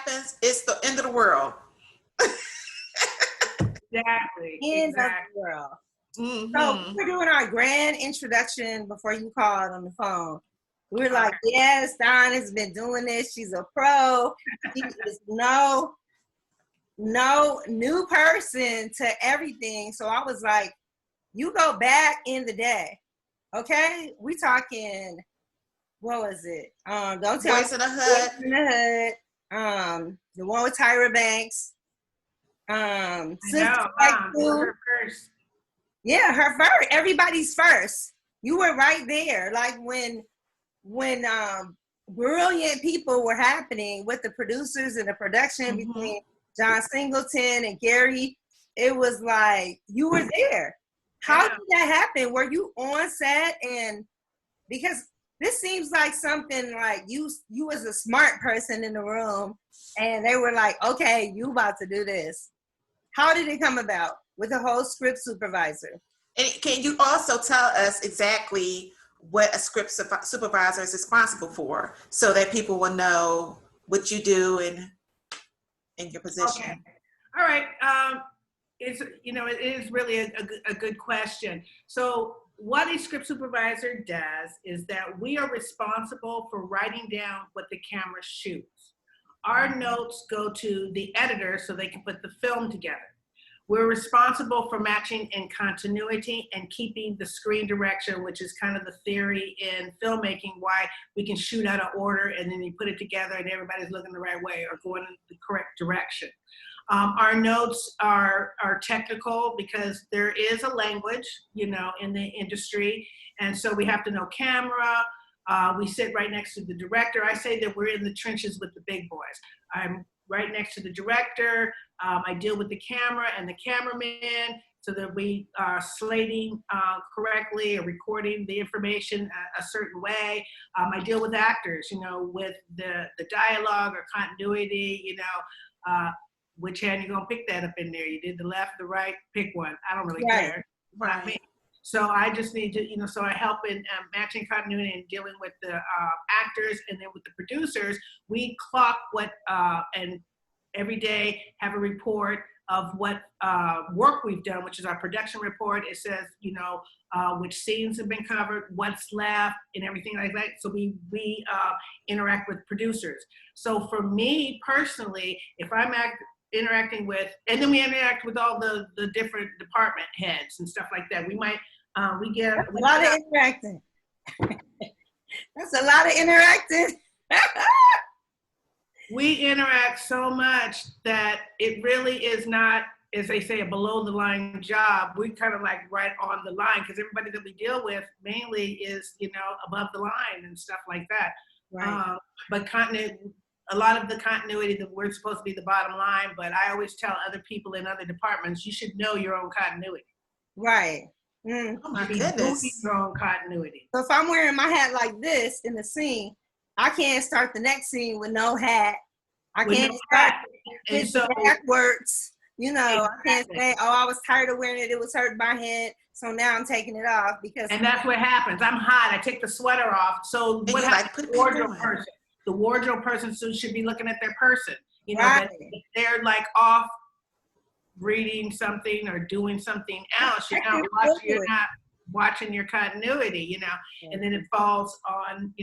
happens, it's the end of the world. Exactly. End of the world. So we were doing our grand introduction before you called on the phone. We were like, yes, Dawn has been doing this. She's a pro. She is no new person to everything. So I was like, you go back in the day. Okay? We talking, what was it? Don't tell Boyz in the Hood. Boyz in the Hood. The one with Tyra Banks. Sister her first. Yeah, her first. Everybody's first. You were right there. Like when brilliant people were happening with the producers and the production between John Singleton and Gary, it was like you were there. How did that happen? Were you on set? And because this seems like something like you was a smart person in the room and they were like, okay, you about to do this. How did it come about with the whole script supervisor? And can you also tell us exactly what a script supervisor is responsible for so that people will know what you do in your position? Okay. All right. It is really a good question. So what a script supervisor does is that we are responsible for writing down what the camera shoots. Our notes go to the editor so they can put the film together. We're responsible for matching in continuity and keeping the screen direction, which is kind of the theory in filmmaking, why we can shoot out of order and then you put it together and everybody's looking the right way or going in the correct direction. Our notes are technical because there is a language, in the industry. And so we have to know camera. We sit right next to the director. I say that we're in the trenches with the big boys. I'm right next to the director. I deal with the camera and the cameraman so that we are slating correctly or recording the information a certain way. I deal with actors, with the dialogue or continuity, which hand you gonna pick that up in there? You did the left, the right, pick one. I don't really care. Right. I mean, so I just need to, so I help in matching continuity and dealing with the actors, and then with the producers, we clock what, and every day have a report of what work we've done, which is our production report. It says, which scenes have been covered, what's left, and everything like that. So we interact with producers. So for me personally, if I'm interacting with, and then we interact with all the different department heads and stuff like that. We might, we get a lot of interacting. That's a lot of interacting. We interact so much that it really is not, as they say, a below the line job. We kind of like right on the line because everybody that we deal with mainly is, above the line and stuff like that. Right. But a lot of the continuity that we're supposed to be the bottom line, but I always tell other people in other departments, you should know your own continuity. Right. Oh my goodness. Your own continuity. So if I'm wearing my hat like this in the scene, I can't start the next scene with no hat. I can't start it backwards. I can't say, I was tired of wearing it. It was hurting my head. So now I'm taking it off because. And that's what happens. I'm hot. I take the sweater off. So what happens? The wardrobe person. The wardrobe person should be looking at their person. Right. They're like off reading something or doing something else. You're not watching your continuity, and then it falls on,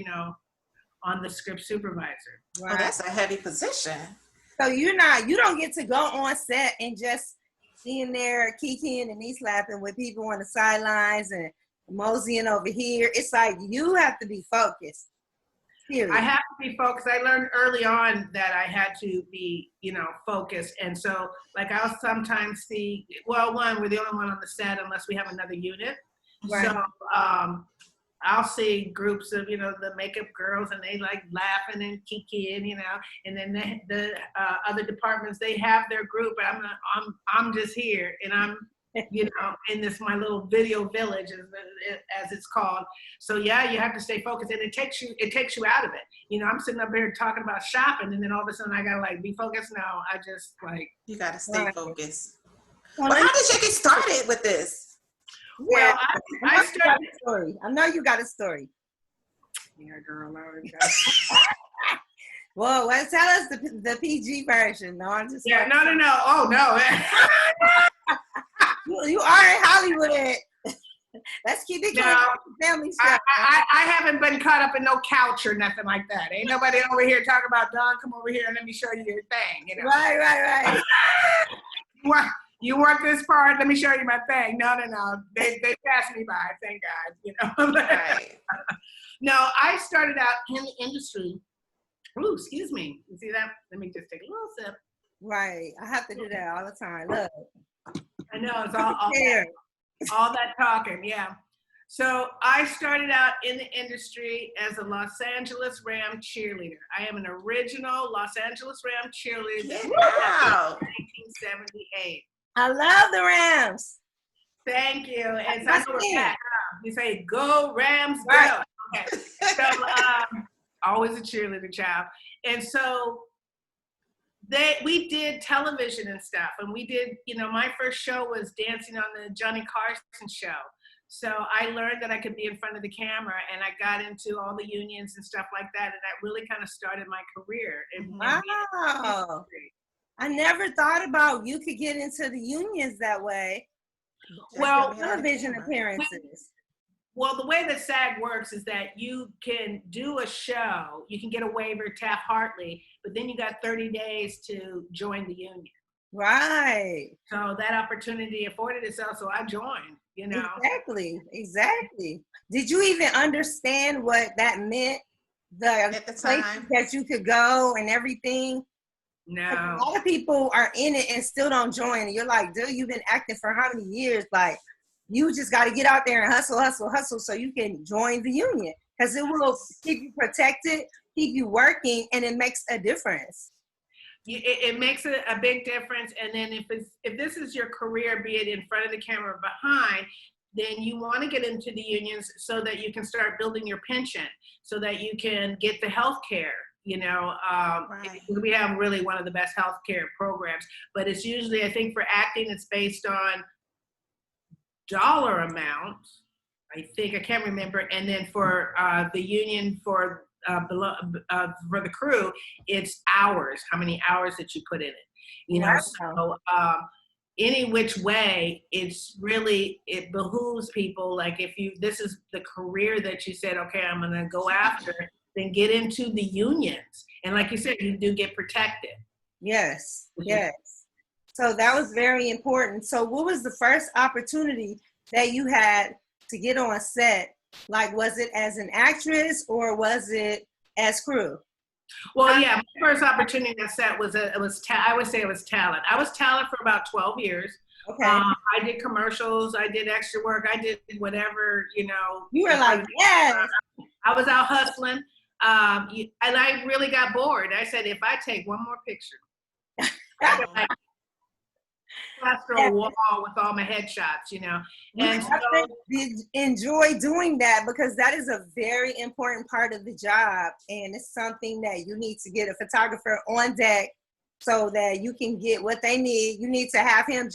on the script supervisor. Right. Oh, that's a heavy position. So you don't get to go on set and just being there kikiing and knee slapping with people on the sidelines and moseying over here. It's like you have to be focused. Period. I have to be focused. I learned early on that I had to be, focused. And so like I'll sometimes see, we're the only one on the set unless we have another unit. Right. So I'll see groups of, the makeup girls and they like laughing and kikiing, and then the other departments, they have their group, and I'm just here and I'm, in this, my little video village as it's called. So yeah, you have to stay focused and it takes you out of it. I'm sitting up here talking about shopping and then all of a sudden I gotta like be focused now. I just like. You gotta stay focused. Well, how did you get started with this? Well, I started a story. I know you got a story. Yeah, girl. Well, tell us the PG version. No, I'm just Yeah, no. Oh, no. You are in Hollywood. Let's keep it No, family stuff. I haven't been caught up in no couch or nothing like that. Ain't nobody over here talking about, Don, come over here and let me show you your thing. You know? Right. You want this part? Let me show you my thing. No. They passed me by, thank God. You know. Right. No, I started out in the industry. Ooh, excuse me. You see that? Let me just take a little sip. Right. I have to do that all the time. Look. I know, it's all that talking, yeah. So I started out in the industry as a Los Angeles Ram cheerleader. I am an original Los Angeles Ram cheerleader. Wow. 1978. I love the Rams. Thank you. And so That's I know me. we're back. You say, go Rams, go. Right. Okay. So always a cheerleader child. And so we did television and stuff, and we did, my first show was dancing on the Johnny Carson show. So I learned that I could be in front of the camera, and I got into all the unions and stuff like that, and that really kind of started my career. Wow. I never thought about you could get into the unions that way. Well, television appearances. Well, the way that SAG works is that you can do a show, you can get a waiver Taft-Hartley, but then you got 30 days to join the union. Right. So that opportunity afforded itself, so I joined, Exactly. Did you even understand what that meant? At the time that you could go and everything? No. A lot of people are in it and still don't join. And you're like, dude, you've been acting for how many years? Like, you just got to get out there and hustle so you can join the union, because it will keep you protected, keep you working, and it makes a difference. It makes a big difference. And then if this is your career, be it in front of the camera or behind, then you want to get into the unions so that you can start building your pension, so that you can get the health care. Right. We have really one of the best health care programs, but it's usually, I think for acting, it's based on dollar amount, I think, I can't remember, and then for the union for the crew, it's hours, how many hours that you put in it, Wow. So any which way, it behooves people, like if this is the career that you said, okay, I'm gonna go after, then get into the unions, and like you said, you do get protected. Yes. So that was very important. So what was the first opportunity that you had to get on set? Like, was it as an actress or was it as crew? Well, yeah, my first opportunity on set was I would say it was talent. I was talent for about 12 years. Okay. I did commercials, I did extra work, I did whatever, You were like, yes. I was out hustling. And I really got bored. I said, if I take one more picture, I plaster a wall with all my headshots, And so, did enjoy doing that, because that is a very important part of the job, and it's something that you need to get a photographer on deck so that you can get what they need. You need to have him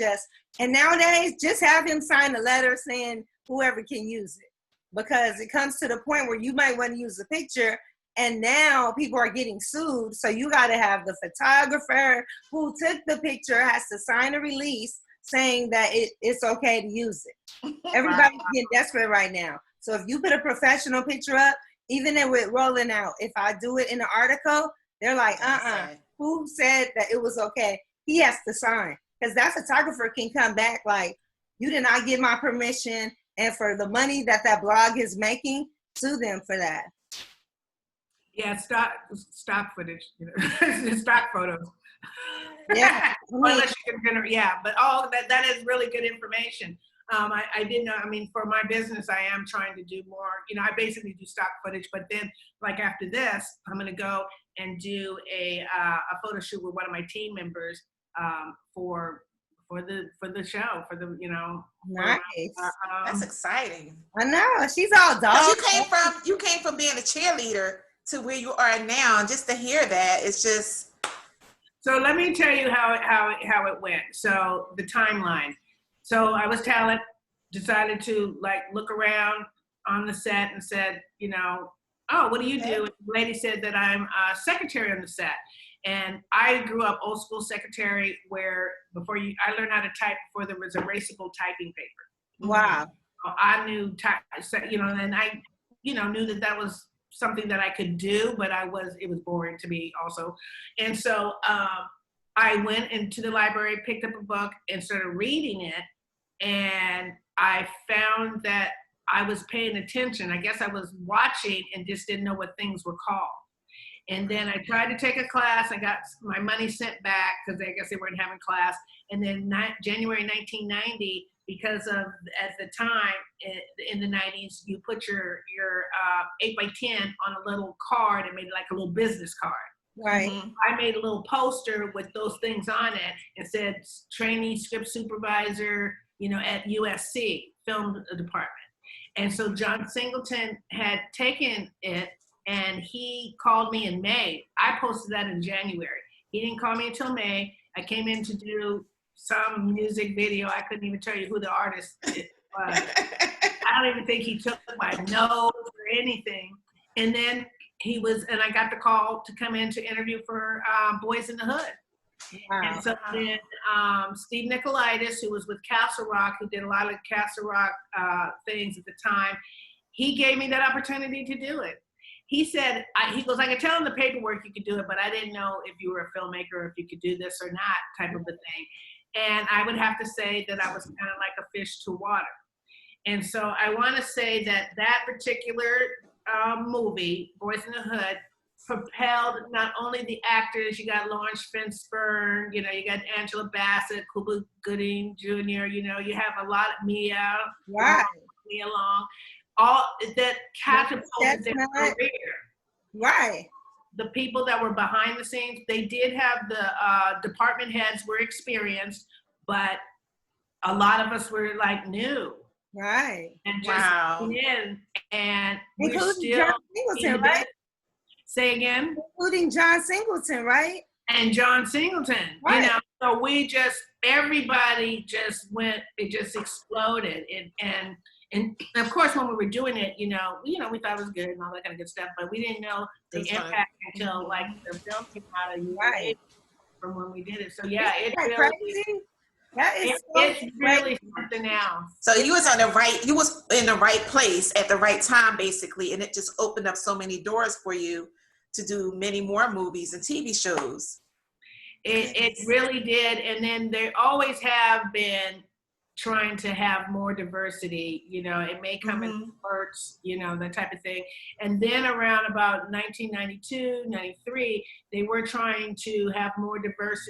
and nowadays, just have him sign a letter saying whoever can use it, because it comes to the point where you might want to use the picture, and now people are getting sued. So you got to have the photographer who took the picture has to sign a release saying that it's okay to use it. Everybody's getting desperate right now. So if you put a professional picture up, even if it's rolling out, if I do it in an article, they're like, who said that it was okay? He has to sign, because that photographer can come back like, you did not give my permission, and for the money that blog is making, sue them for that. Yeah, stock footage, stock photos. Yeah. Unless you can generate, but all that is really good information. I didn't know, for my business, I am trying to do more, I basically do stock footage, but then like after this, I'm going to go and do a photo shoot with one of my team members for the show, Nice. That's exciting. I know, she's all dog. You came from being a cheerleader to where you are now, and just to hear that, it's just. So let me tell you how it went. So the timeline. So I was talent, decided to look around on the set and said, oh, what do you do? And the lady said that I'm a secretary on the set. And I grew up old school secretary where I learned how to type before there was erasable typing paper. Wow. So I knew, and I, knew that was something that I could do, but it was boring to me also. And so I went into the library, picked up a book and started reading it. And I found that I was paying attention. I guess I was watching and just didn't know what things were called. And then I tried to take a class. I got my money sent back because I guess they weren't having class. And then January 1990, because of, at the time, in the 90s, you put your 8x10 on a little card and made it like a little business card. Right. I made a little poster with those things on it and said, trainee script supervisor, at USC, film department. And so John Singleton had taken it, and he called me in May. I posted that in January. He didn't call me until May. I came in to do some music video. I couldn't even tell you who the artist was. I don't even think he took my notes or anything. And then and I got the call to come in to interview for Boyz in the Hood. Wow. And so then Steve Nicolaitis, who was with Castle Rock, who did a lot of Castle Rock things at the time, he gave me that opportunity to do it. He said, he goes, I could tell in the paperwork you could do it, but I didn't know if you were a filmmaker or if you could do this or not, type of a thing. And I would have to say that I was kind of like a fish to water. And so I want to say that particular movie, Boyz in the Hood, propelled not only the actors. You got Lawrence Fishburne, you got Angela Bassett, Cuba Gooding Jr., you have a lot of Mia Long, all that catapulted their career. Right. The people that were behind the scenes, they did have the department heads were experienced, but a lot of us were like new. Right. And just in, and we're still John Singleton, right? Say again? Including John Singleton, right? And John Singleton, right. So everybody just went, it just exploded. And of course, when we were doing it, we thought it was good and all that kind of good stuff, but we didn't know the impact until like the film came out a year from when we did it. So yeah, it's really something else. So you was in the right place at the right time, basically, and it just opened up so many doors for you to do many more movies and TV shows. It really did. And then there always have been trying to have more diversity, it may come in spurts, that type of thing. And then around about 1992, 93, they were trying to have more diverse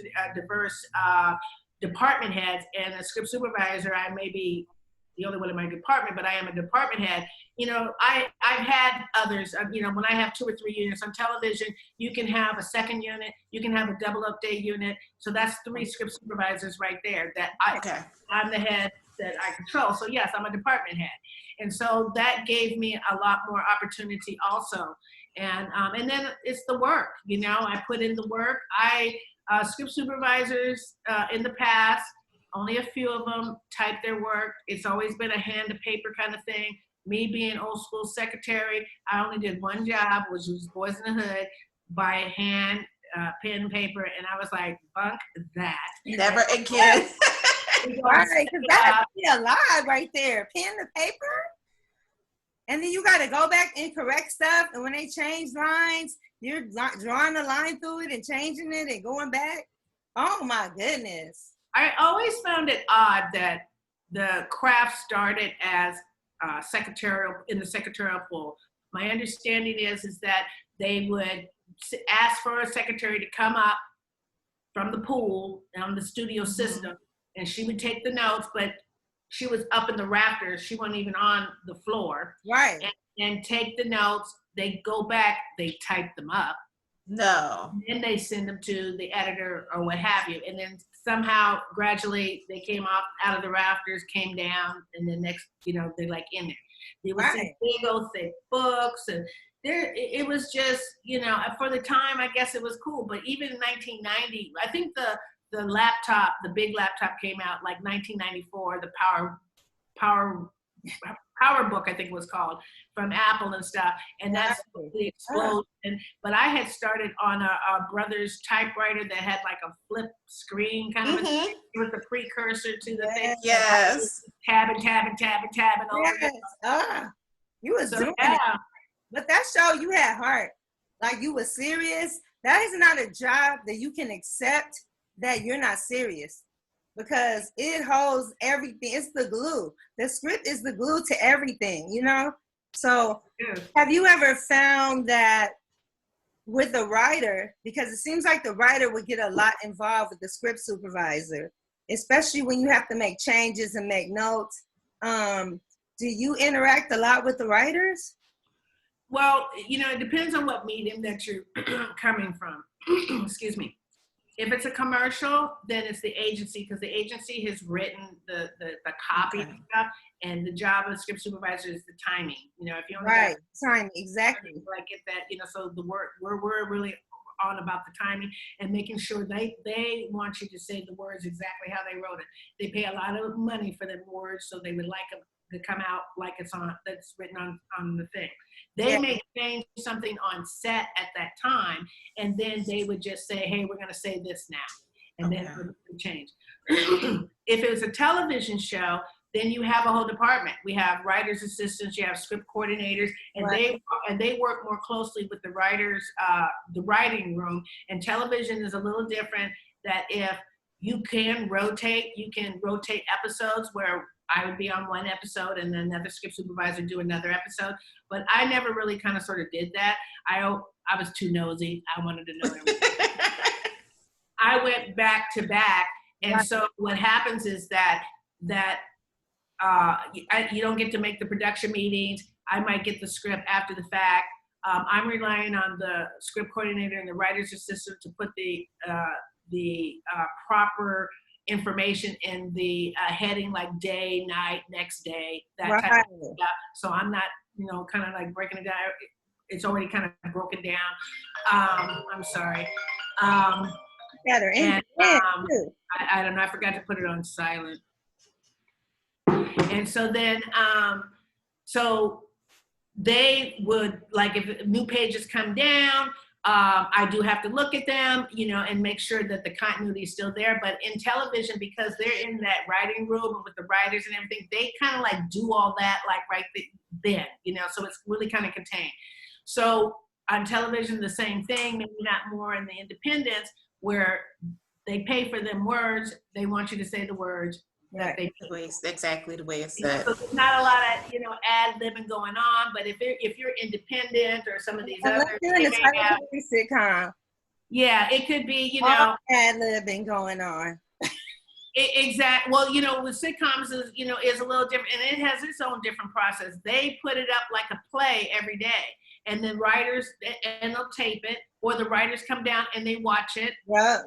department heads, and a script supervisor. I may be the only one in my department, but I am a department head. I've had others, when I have 2 or 3 units on television, you can have a second unit, you can have a double update unit. So that's 3 script supervisors right there that I'm the head that I control. So yes, I'm a department head. And so that gave me a lot more opportunity also. And then it's the work, I put in the work. Script supervisors in the past, only a few of them type their work. It's always been a hand to paper kind of thing. Me being old school secretary, I only did one job, which was Boyz in the Hood, by hand, pen and paper, and I was like, bunk that. Never again. Right, because that would be a lie right there. Pen to paper? And then you got to go back and correct stuff, and when they change lines, you're drawing a line through it and changing it and going back. Oh my goodness. I always found it odd that the craft started as in the secretarial pool. My understanding is that they would ask for a secretary to come up from the pool on the studio system, and she would take the notes, but she was up in the rafters. She wasn't even on the floor. Right. And take the notes. They go back, they type them up. No. And then they send them to the editor or what have you. And then somehow, gradually, they came out of the rafters, came down, and then next, they're like in there. There was some big old thick books, and it was just, for the time, I guess it was cool. But even in 1990, I think the laptop, the big laptop came out like 1994, the PowerBook, I think it was called, from Apple and stuff, and that's the explosion. But I had started on a brother's typewriter that had like a flip screen kind of a, with a precursor to the thing. Yes. Tab and tab and tab and tab and all that. You was doing it. But that show, you had heart. Like, you were serious. That is not a job that you can accept that you're not serious, because it holds everything. It's the glue. The script is the glue to everything, you know? So have you ever found that with a writer, because it seems like the writer would get a lot involved with the script supervisor, especially when you have to make changes and make notes. Do you interact a lot with the writers? Well, you know, it depends on what medium that you're coming from. Excuse me. If it's a commercial, then it's the agency, because the agency has written the copy and stuff, and the job of the script supervisor is the timing. You know, if you only right, timing, exactly. Like get that, you know, so the word we're really on about the timing and making sure they want you to say the words exactly how they wrote it. They pay a lot of money for them words, so they would like them to come out like it's on, that's written on the thing. They may change something on set at that time, and then they would just say, hey, we're going to say this now. And then it would change. If it was a television show, then you have a whole department. We have writers' assistants, you have script coordinators, and they work more closely with the writers, the writing room. And television is a little different, that if you can rotate episodes where I would be on one episode and then another script supervisor do another episode. But I never really kind of sort of did that. I was too nosy. I wanted to know everything. I went back to back. And so what happens is that you don't get to make the production meetings. I might get the script after the fact. I'm relying on the script coordinator and the writer's assistant to put the proper information in the heading, like day, night, next day, that type of stuff. So I'm not, you know, kind of like breaking it down. It's already kind of broken down. I'm sorry. I don't know. I forgot to put it on silent. And so then, so they would, like, if new pages come down, I do have to look at them, you know, and make sure that the continuity is still there. But in television, because they're in that writing room and with the writers and everything, they kind of like do all that like right then, you know, so it's really kind of contained. So on television, the same thing, maybe not more in the independents, where they pay for them words. They want you to say the words. Right. Exactly the way it's said. So there's not a lot of, you know, ad-libbing going on, but if you're independent or some of these others, sitcom. Yeah, it could be, you know, ad-libbing going on. Exactly. Well, you know, with sitcoms is, you know, is a little different, and it has its own different process. They put it up like a play every day, and then writers, and they'll tape it, or the writers come down and they watch it,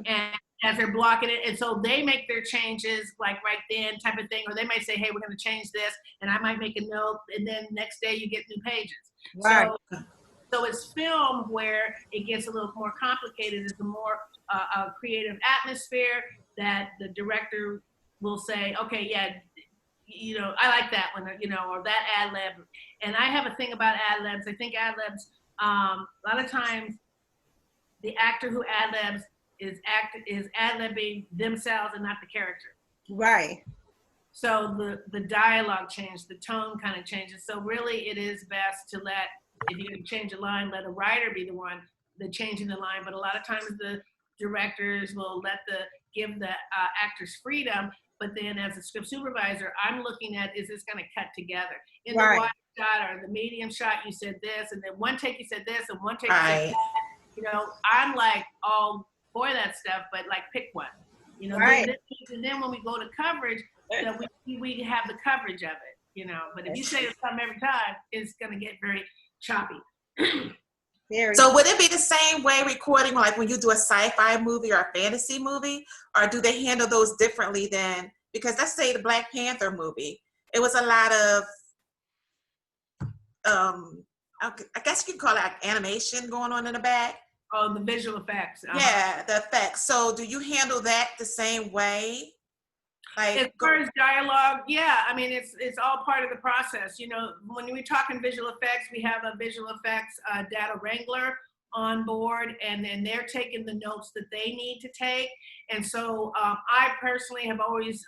and as they're blocking it, and so they make their changes like right then, type of thing, or they might say, hey, we're going to change this, and I might make a note, and then next day you get new pages. Right. So it's film where it gets a little more complicated. It's a more creative atmosphere that the director will say, okay, yeah, you know, I like that one, you know, or that ad lib. And I have a thing about ad libs. I think ad libs, a lot of times, the actor who ad libs is ad libbing themselves and not the character. Right. So the dialogue changes, the tone kind of changes. So really, it is best to let, if you're going to change a line, let a writer be the one that changing the line. But a lot of times, the directors will give the actors freedom. But then, as a script supervisor, I'm looking at, is this going to cut together? In the wide shot or the medium shot, you said this, and then one take you said this, and one take you said that. You know, I'm like all for that stuff, but like pick one. You know, and then when we go to coverage, that we have the coverage of it. You know, but if you say something every time, it's going to get very choppy. So would it be the same way recording, like when you do a sci-fi movie or a fantasy movie, or do they handle those differently than, because let's say the Black Panther movie, it was a lot of, I guess you could call it like animation going on in the back. Oh, the visual effects. Yeah, the effects. So do you handle that the same way? Like, as far as dialogue, yeah, I mean, it's all part of the process. You know, when we're talking visual effects, we have a visual effects data wrangler on board, and then they're taking the notes that they need to take. And so I personally have always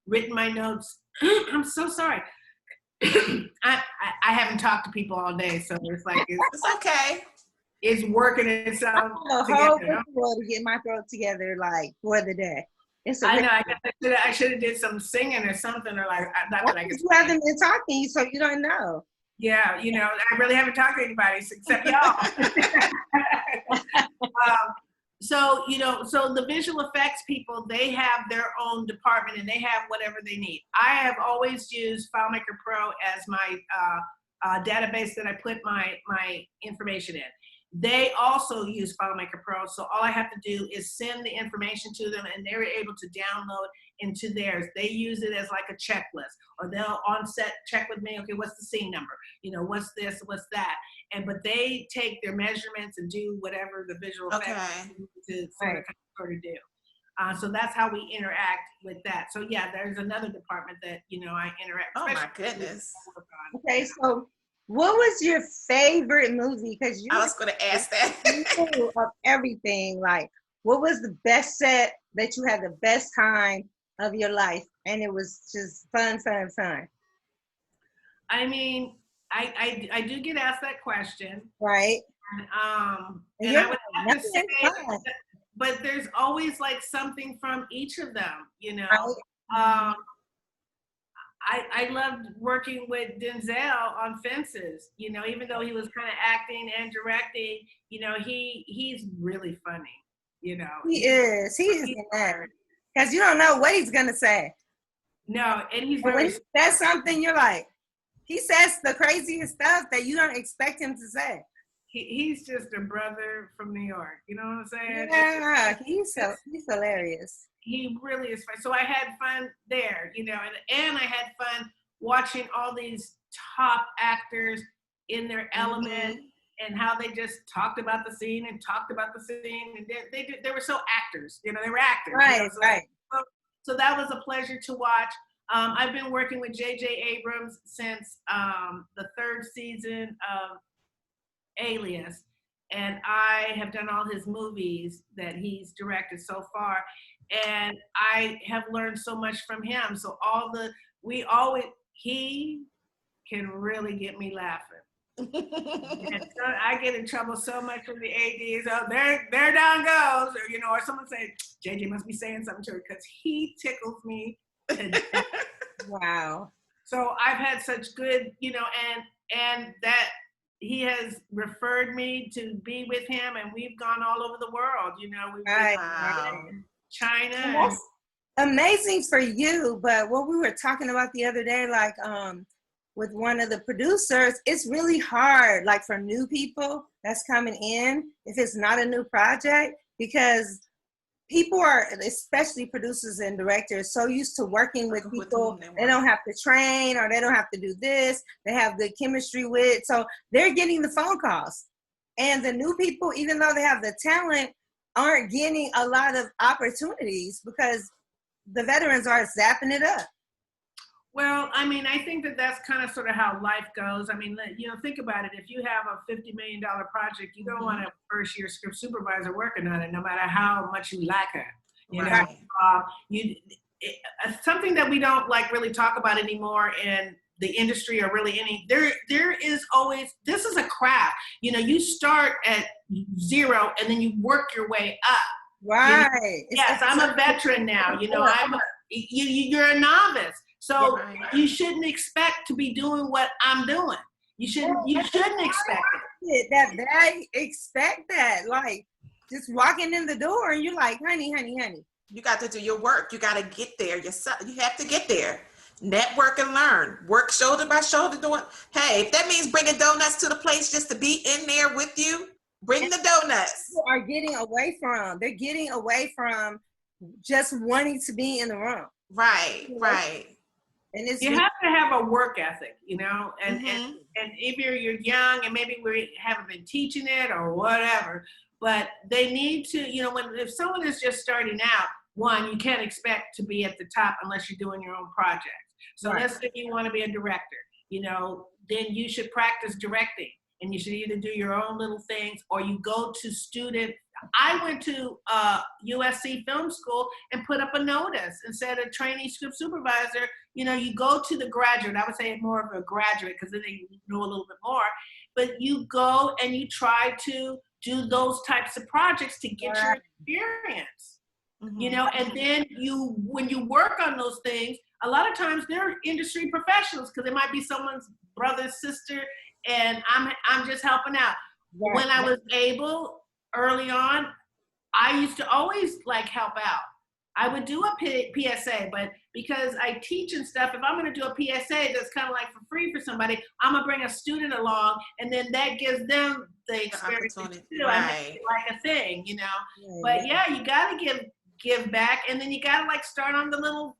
written my notes. I'm so sorry. I haven't talked to people all day, so it's like it's okay. It's working itself together. To get my throat together, like for the day. I know. I should have did some singing or something, or like not that I could. You haven't been talking, so you don't know. Yeah, you know, I really haven't talked to anybody except y'all. So, you know, so the visual effects people, they have their own department and they have whatever they need. I have always used FileMaker Pro as my database that I put my information in. They also use FileMaker Pro, so all I have to do is send the information to them and they're able to download into theirs. They use it as like a checklist, or they'll on set check with me, okay, what's the scene number? You know, what's this, what's that? But they take their measurements and do whatever the visual effects to sort of do. So that's how we interact with that. So yeah, there's another department that, you know, I interact. Oh my goodness. Okay, so what was your favorite movie? Because I was going to ask that. Of everything, like, what was the best set that you had the best time of your life, and it was just fun? I mean, I do get asked that question, right? And I would have to say, but there's always like something from each of them, you know. Right. I loved working with Denzel on Fences, you know, even though he was kind of acting and directing, you know, he's really funny, you know. He is nerd. Because you don't know what he's going to say. No, and he's when he says something, you're like, he says the craziest stuff that you don't expect him to say. He's just a brother from New York, you know what I'm saying? Yeah, he's hilarious. He really is fun. So I had fun there, you know, and I had fun watching all these top actors in their element and how they just talked about the scene and they were so actors, you know, they were actors. Right, you know? right. So that was a pleasure to watch. I've been working with J.J. Abrams since the 3rd season of Alias, and I have done all his movies that he's directed so far, and I have learned so much from him. So he can really get me laughing. And so I get in trouble so much from the ADs. Oh, there down goes, or you know, or someone say JJ must be saying something to her, because he tickles me to death. Wow. So I've had such good, you know, and that he has referred me to be with him, and we've gone all over the world. You know, we've been in China. That's amazing for you. But what we were talking about the other day, like with one of the producers, it's really hard, like for new people that's coming in, if it's not a new project, because people are, especially producers and directors, so used to working with people they don't have to train, or they don't have to do this, they have good chemistry with, so they're getting the phone calls. And the new people, even though they have the talent, aren't getting a lot of opportunities because the veterans are zapping it up. Well, I mean, I think that's kind of sort of how life goes. I mean, you know, think about it. If you have a $50 million project, you don't want a first-year script supervisor working on it, no matter how much you like her. You know, something that we don't like really talk about anymore in the industry, or really any. There is always, this is a craft. You know, you start at 0 and then you work your way up. Right. You know? Yes, I'm a veteran now. You know, you're a novice. So you shouldn't expect to be doing what I'm doing. You shouldn't expect it. They expect that. Like, just walking in the door and you're like, honey. You got to do your work. You got to get there yourself. You have to get there. Network and learn. Work shoulder by shoulder doing. Hey, if that means bringing donuts to the place just to be in there with you, bring the donuts. People are getting away from. They're getting away from just wanting to be in the room. Right. And you have to have a work ethic, you know, and if you're young and maybe we haven't been teaching it or whatever, but they need to, you know, if someone is just starting out, one, you can't expect to be at the top unless you're doing your own projects. So Right. let's say you want to be a director, you know, then you should practice directing, and you should either do your own little things or you go to student. I went to USC film school and put up a notice and said a trainee script supervisor, you know, you go to the graduate, I would say more of a graduate because then they know a little bit more, but you go and you try to do those types of projects to get your experience, you know, and then when you work on those things, a lot of times they're industry professionals because it might be someone's brother, sister, and I'm just helping out. Right. When I was able, early on, I used to always like help out. I would do a PSA, but because I teach and stuff, if I'm going to do a PSA that's kind of like for free for somebody, I'm going to bring a student along, and then that gives them the experience too. I make it like a thing, you know. But yeah, you got to give back, and then you got to like start on the little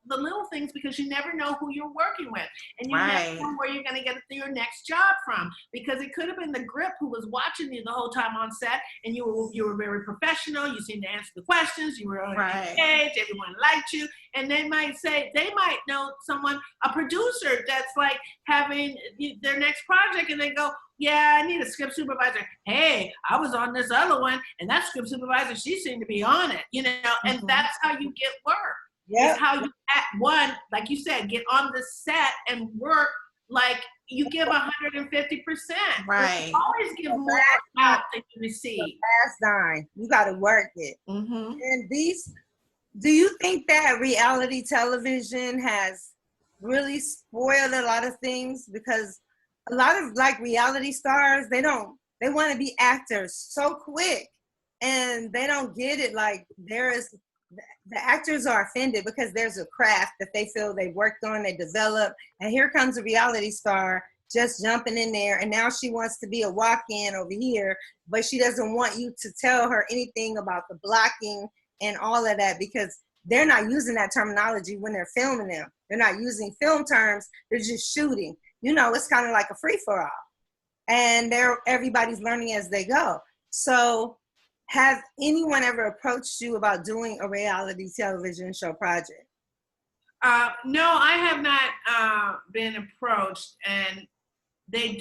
things because you never know who you're working with, and you never know where you're going to get your next job from, because it could have been the grip who was watching you the whole time on set, and you were very professional, you seemed to answer the questions, you were engaged, everyone liked you, and they might know someone, a producer that's like having their next project, and they go, yeah, I need a script supervisor. Hey, I was on this other one, and that script supervisor, she seemed to be on it, you know, and that's how you get work. Yeah. It's how you, like you said, get on the set and work like you give 150%. Right. You always give more out than you receive. Last dime. You got to work it. And do you think that reality television has really spoiled a lot of things? Because a lot of like reality stars, they want to be actors so quick, and they don't get it. Like the actors are offended because there's a craft that they feel they worked on, they developed, and here comes a reality star just jumping in there, and now she wants to be a walk-in over here, but she doesn't want you to tell her anything about the blocking and all of that, because they're not using that terminology when they're filming them. They're not using film terms, they're just shooting. You know, it's kind of like a free-for-all, and everybody's learning as they go. So has anyone ever approached you about doing a reality television show project? No, I have not been approached, and they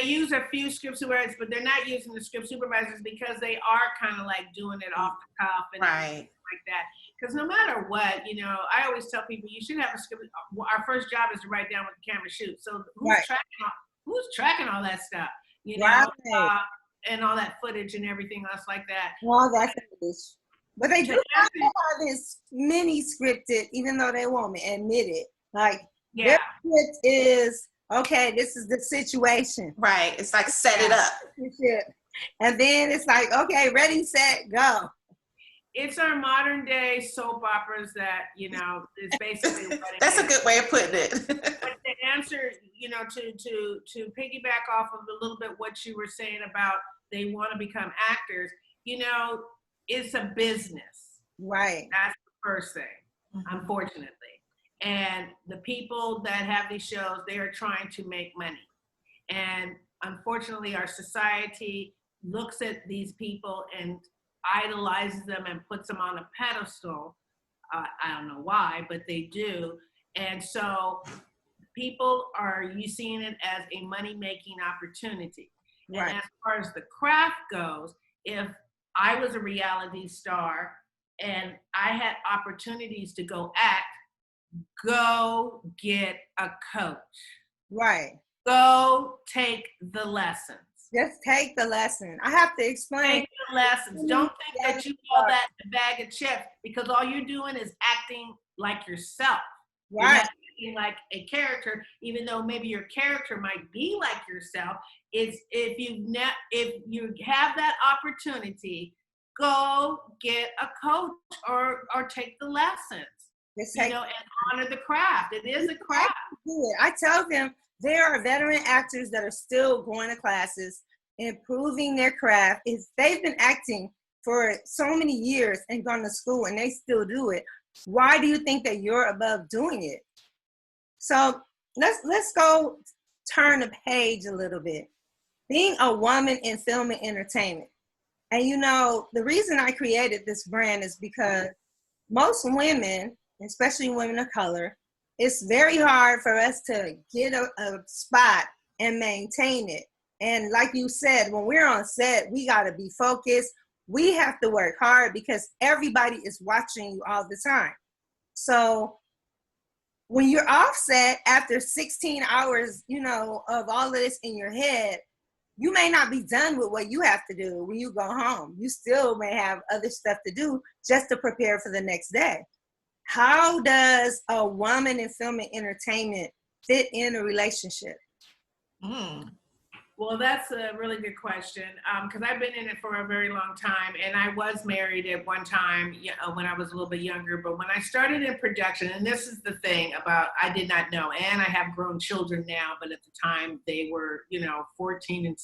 use a few script supervisors, but they're not using the script supervisors because they are kind of like doing it off the cuff and everything like that. Because no matter what, you know, I always tell people you should have a script. Our first job is to write down what the camera shoots. So who's tracking all that stuff, you know, and all that footage and everything else like that. All that footage. But they do have this mini scripted, even though they won't admit it. Like their script is, okay, this is the situation. Right. It's like set it up. And then it's like, okay, ready, set, go. It's our modern day soap operas that, you know, is basically what it That's is. a good way of putting it. But the answer, you know, to piggyback off of a little bit what you were saying about they want to become actors, you know, it's a business. Right. That's the first thing, unfortunately. And the people that have these shows, they are trying to make money. And unfortunately, our society looks at these people and idolizes them and puts them on a pedestal. I don't know why, but they do. And so people are seeing it as a money-making opportunity. Right. And as far as the craft goes, if I was a reality star and I had opportunities to go act, go get a coach. Right. Go take the lessons. Just take the lesson. I have to explain. Take the lessons. Don't think that you call that a bag of chips, because all you're doing is acting like yourself. Right. You're acting like a character, even though maybe your character might be like yourself. It's if you have that opportunity, go get a coach or take the lessons. You know, and honor the craft. It is a craft. I tell them there are veteran actors that are still going to classes, improving their craft. If they've been acting for so many years and gone to school and they still do it, why do you think that you're above doing it? So let's go turn the page a little bit. Being a woman in film and entertainment. And you know, the reason I created this brand is because most women, especially women of color, it's very hard for us to get a spot and maintain it. And like you said, when we're on set, we got to be focused. We have to work hard because everybody is watching you all the time. So when you're offset after 16 hours, you know, of all of this in your head, you may not be done with what you have to do when you go home. You still may have other stuff to do just to prepare for the next day. How does a woman in film and entertainment fit in a relationship? Well, that's a really good question, because I've been in it for a very long time, and I was married at one time when I was a little bit younger. But when I started in production, and this is the thing about, I did not know, and I have grown children now, but at the time they were, 14 and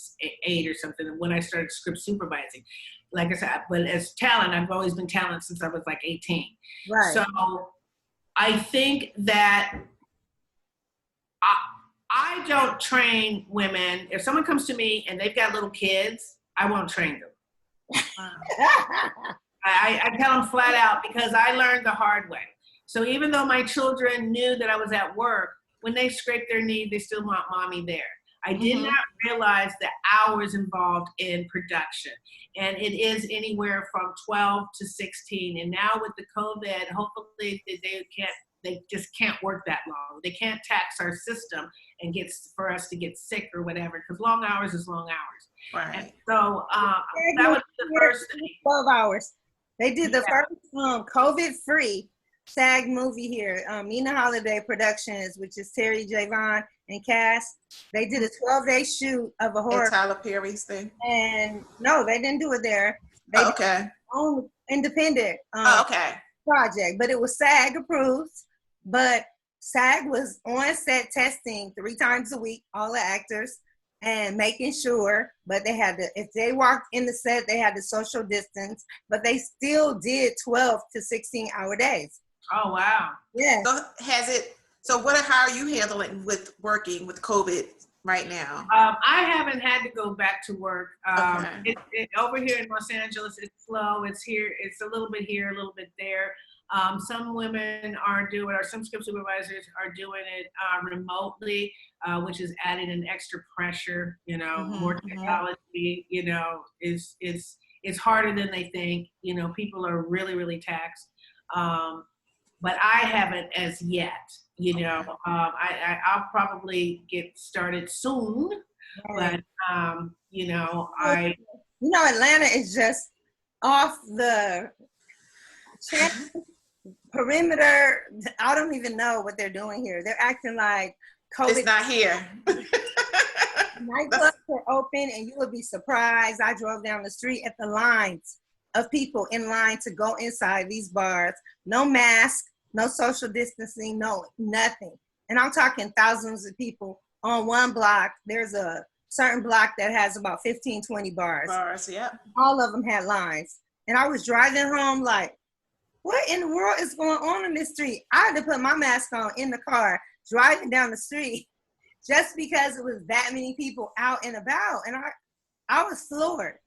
8 or something, when I started script supervising. Like I said, but as talent, I've always been talent since I was like 18. Right. So I think that I don't train women. If someone comes to me and they've got little kids, I won't train them. I tell them flat out, because I learned the hard way. So even though my children knew that I was at work, when they scrape their knee, they still want mommy there. I did not realize the hours involved in production. And it is anywhere from 12 to 16. And now with the COVID, hopefully they just can't work that long. They can't tax our system and for us to get sick or whatever, because long hours is long hours. Right. And so that was the first thing. 12 hours. They did the first COVID-free SAG movie here, Nina Holiday Productions, which is Terry Javon and Cass. They did a 12-day shoot of a horror. Tyler Perry's thing. And no, they didn't do it there. They did their own independent project, but it was SAG approved. But SAG was on set testing 3 times a week, all the actors, and making sure, but they had to, if they walked in the set, they had to social distance, but they still did 12 to 16-hour days. Oh, wow. Yeah. So how are you handling with working with COVID right now? I haven't had to go back to work. Over here in Los Angeles, it's slow. It's here. It's a little bit here, a little bit there. Some women are doing, or some script supervisors are doing it remotely, which is adding an extra pressure. More technology. It's harder than they think. People are really, really taxed. But I haven't as yet. I'll probably get started soon. But Atlanta is just off the perimeter. I don't even know what they're doing here. They're acting like COVID. It's not here. Nightclubs are open, and you would be surprised. I drove down the street at the lines of people in line to go inside these bars. No mask, no social distancing, no nothing. And I'm talking thousands of people on one block. There's a certain block that has about 15, 20 bars. All of them had lines. And I was driving home like, what in the world is going on in this street? I had to put my mask on in the car, driving down the street, just because it was that many people out and about. And I was floored.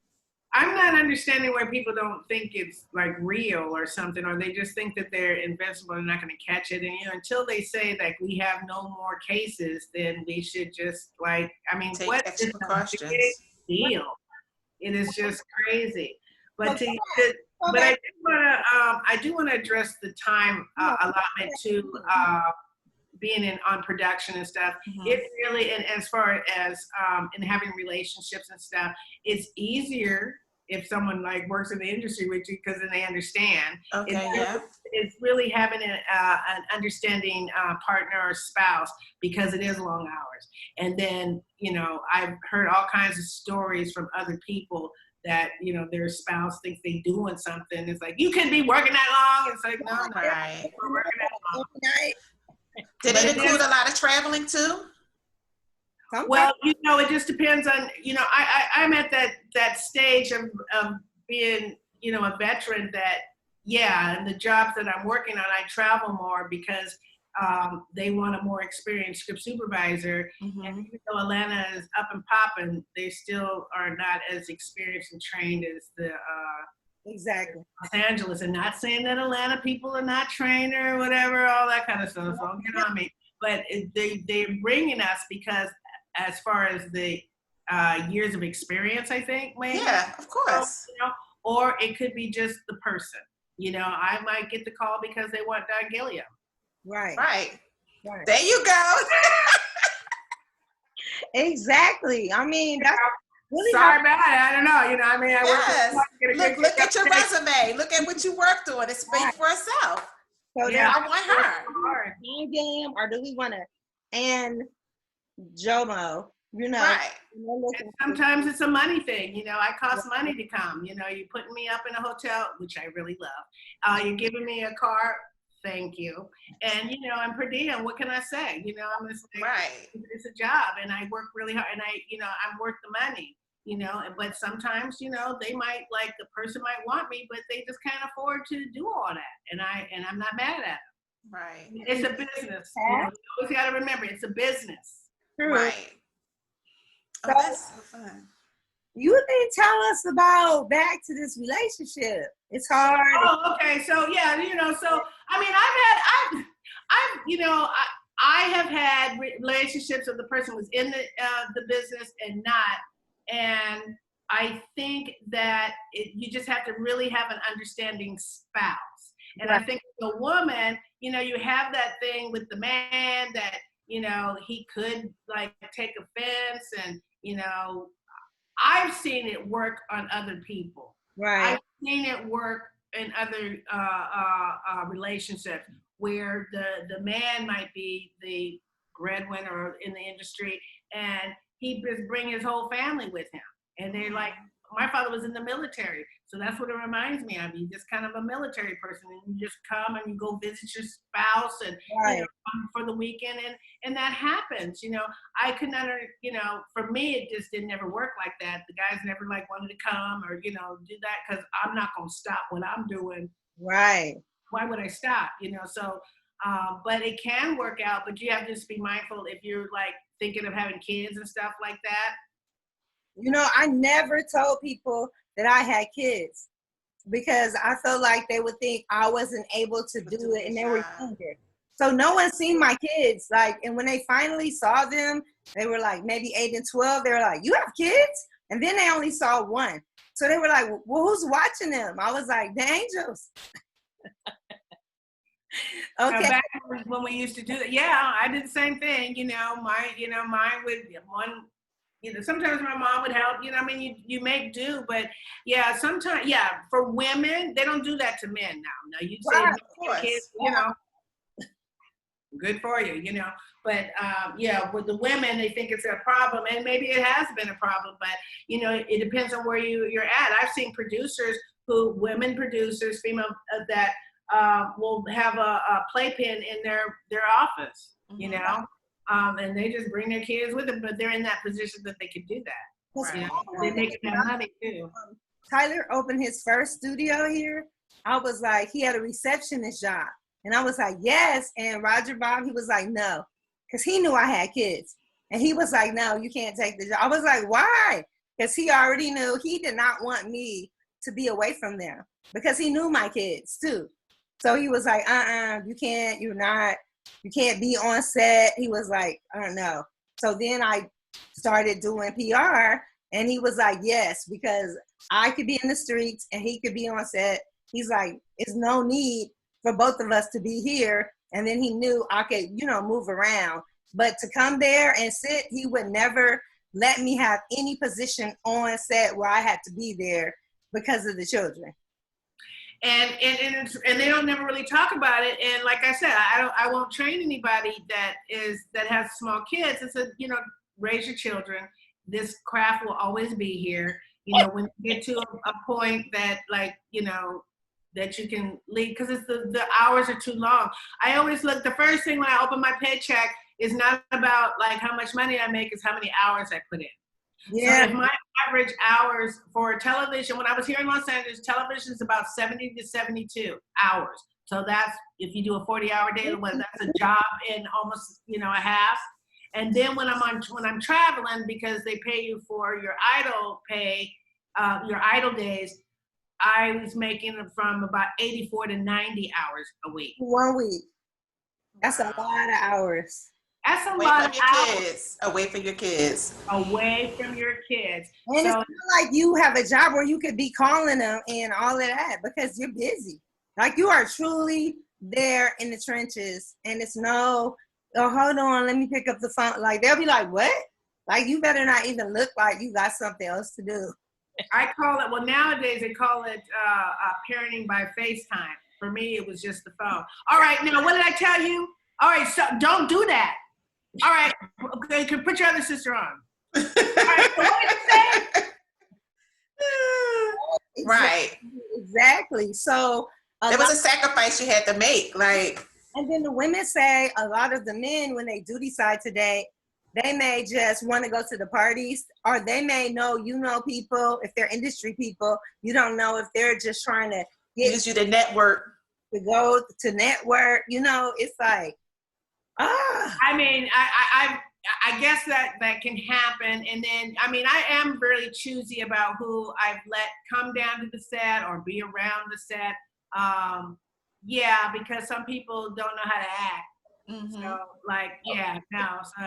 I'm not understanding why people don't think it's like real or something, or they just think that they're invincible and not going to catch it. And until they say that we have no more cases, then we should just take what extra is precautions. the big deal? It is just crazy. But I do want to address the time allotment to being on production and stuff. It really, and as far as in having relationships and stuff, it's easier if someone works in the industry with you, because then they understand. It's really having an understanding partner or spouse, because it is long hours. And then, I've heard all kinds of stories from other people that, their spouse thinks they doing something. It's like, you couldn't be working that long. It's like, no, we're working that long. Did it include a lot of traveling too? Well, it just depends on, I'm at that stage of being, a veteran that, and the jobs that I'm working on, I travel more because they want a more experienced script supervisor. And even though Atlanta is up and popping, they still are not as experienced and trained as the Exactly. Los Angeles, and not saying that Atlanta people are not trained or whatever, all that kind of stuff. So don't get on me. But they're bringing us because as far as the years of experience, I think, maybe. Yeah, of course. You know, or it could be just the person. You know, I might get the call because they want Gilliam. Right. Right. There you go. Exactly. I mean, that's really sorry about it. I don't know. You know, I mean, look at your resume. Look at what you worked on. It speaks for itself. So yeah, I want her. Gilliam, or do we want to and Jomo? You know, right. And sometimes it's a money thing. You know, I cost money to come. You know, you're putting me up in a hotel, which I really love. You're giving me a car. Thank you. And, you know, and per diem, what can I say? You know, I'm just like, right. It's a job, and I work really hard, and I'm worth the money, you know, but sometimes, you know, they might, like, the person might want me, but they just can't afford to do all that. And I'm not mad at them. Right. It's a business. You know, you always got to remember, it's a business. True. Right. So, that's so fun. You didn't tell us about back to this relationship. It's hard. Oh, okay. So yeah, you know, so I mean, I have had relationships with the person was in the business and not, and I think that you just have to really have an understanding spouse. And right. I think the woman, you know, you have that thing with the man that, you know, he could like take offense, and, you know, I've seen it work on other people. Right. I've seen it work in other relationships where the man might be the breadwinner in the industry, and he just bring his whole family with him. And they're like, my father was in the military, so that's what it reminds me of. He's just kind of a military person, and you just come and you go visit your spouse, and right. you know, come for the weekend, and that happens. You know, I could not, you know, for me it just didn't ever work like that. The guys never like wanted to come or, you know, do that, because I'm not gonna stop what I'm doing. Right. Why would I stop? You know, so but it can work out, but you have to just be mindful if you're like thinking of having kids and stuff like that. You know, I never told people that I had kids because I felt like they would think I wasn't able to do it, and they were younger. So no one seen my kids. Like, and when they finally saw them, they were like maybe 8 and 12. They were like, "You have kids?" And then they only saw one. So they were like, "Well, who's watching them?" I was like, "The angels." Okay. Back when we used to do that, yeah, I did the same thing. You know, mine would one. You know, sometimes my mom would help, you know, I mean, you make do, but yeah, sometimes, yeah, for women, they don't do that to men now. No, you'd say, right, kids, you know, good for you, you know, but yeah, with the women, they think it's a problem, and maybe it has been a problem, but, you know, it depends on where you're at. I've seen producers women producers, female, that will have a playpen in their office, you know. And they just bring their kids with them, but they're in that position that they could do that. Right. You know, they make that money too. Tyler opened his first studio here. I was like, he had a receptionist job. And I was like, yes. And Roger Bob, he was like, no. Because he knew I had kids. And he was like, no, you can't take the job. I was like, why? Because he already knew he did not want me to be away from them. Because he knew my kids too. So he was like, you can't, you can't be on set. He was like, I don't know. So then I started doing PR, and he was like, yes, because I could be in the streets and he could be on set. He's like, there's no need for both of us to be here. And then he knew I could, you know, move around. But to come there and sit, he would never let me have any position on set where I had to be there because of the children. And they don't never really talk about it. And like I said, I won't train anybody that has small kids. It's a, you know, raise your children. This craft will always be here. You know, when you get to a point that, like, you know, that you can leave, because it's the hours are too long. I always look, the first thing when I open my paycheck is not about like how much money I make, is how many hours I put in. Yeah. So if my average hours for television, when I was here in Los Angeles, television is about 70 to 72 hours. So that's, if you do a 40-hour day, that's a job in almost, you know, a half. And then when I'm traveling, because they pay you for your idle pay, your idle days, I was making from about 84 to 90 hours a week. 1 week. That's a lot of hours. That's a Away lot from of your hours. kids. Away from your kids. Away from your kids. And So, it's not like you have a job where you could be calling them and all of that because you're busy. Like you are truly there in the trenches, and it's no, oh, hold on, let me pick up the phone. Like they'll be like, what? Like you better not even look like you got something else to do. I call it, well, nowadays they call it parenting by FaceTime. For me, it was just the phone. All right, now what did I tell you? All right, so don't do that. All right, okay, put your other sister on. All right, so what did you say? Right. Exactly. So It was a sacrifice you had to make. Like, and then the women say a lot of the men, when they do decide to date, they may just want to go to the parties, or they may know, people, if they're industry people, you don't know if they're just trying to use you to network. To go to network, it's like, I mean, I guess that can happen. And then, I mean, I am really choosy about who I've let come down to the set or be around the set. Yeah, because some people don't know how to act. Mm-hmm. So, like, yeah, no. So,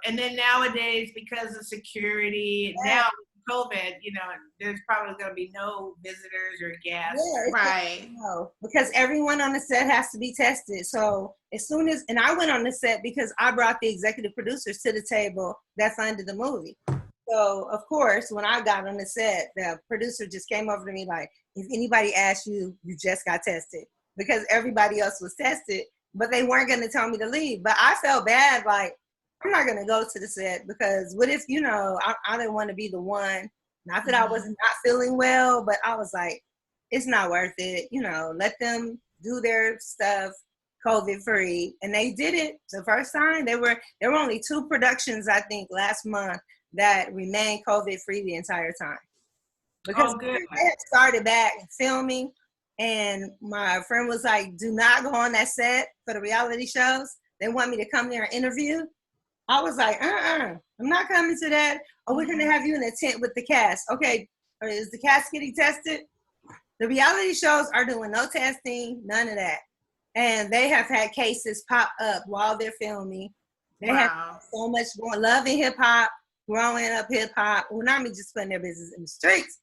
and then nowadays, because of security, now with COVID, there's probably going to be no visitors or guests. Yeah, right. Because everyone on the set has to be tested. So as soon as, and I went on the set because I brought the executive producers to the table that funded the movie. So of course, when I got on the set, the producer just came over to me like, if anybody asks you, you just got tested, because everybody else was tested, but they weren't going to tell me to leave. But I felt bad, like, I'm not going to go to the set because what if, I didn't want to be the one, not that I was not feeling well, but I was like, it's not worth it. Let them do their stuff COVID free. And they did it the first time. There were only 2 productions, I think, last month that remained COVID free the entire time. Because they had started back filming, and my friend was like, do not go on that set for the reality shows. They want me to come there and interview. I was like, I'm not coming to that. Oh, we're going to have you in a tent with the cast. Okay, is the cast getting tested? The reality shows are doing no testing, none of that. And they have had cases pop up while they're filming. They have so much going, love and hip hop, growing up hip hop. Well, not me just putting their business in the streets.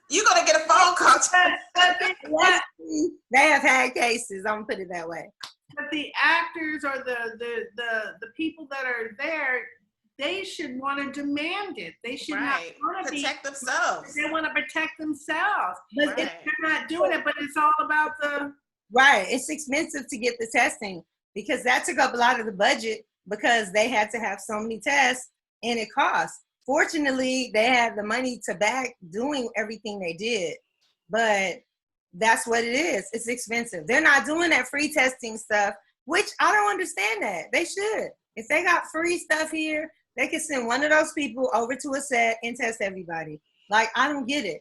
You're going to get a phone call. They have had cases, I'm going to put it that way. But the actors or the people that are there, they should want to demand it. They should not want to protect themselves. They want to protect themselves. But they're not doing it, but it's all about the... Right. It's expensive to get the testing because that took up a lot of the budget because they had to have so many tests and it costs. Fortunately, they had the money to back doing everything they did, but that's what it is. It's expensive. They're not doing that free testing stuff, which I don't understand that. They should. If they got free stuff here, they could send one of those people over to a set and test everybody. Like, I don't get it.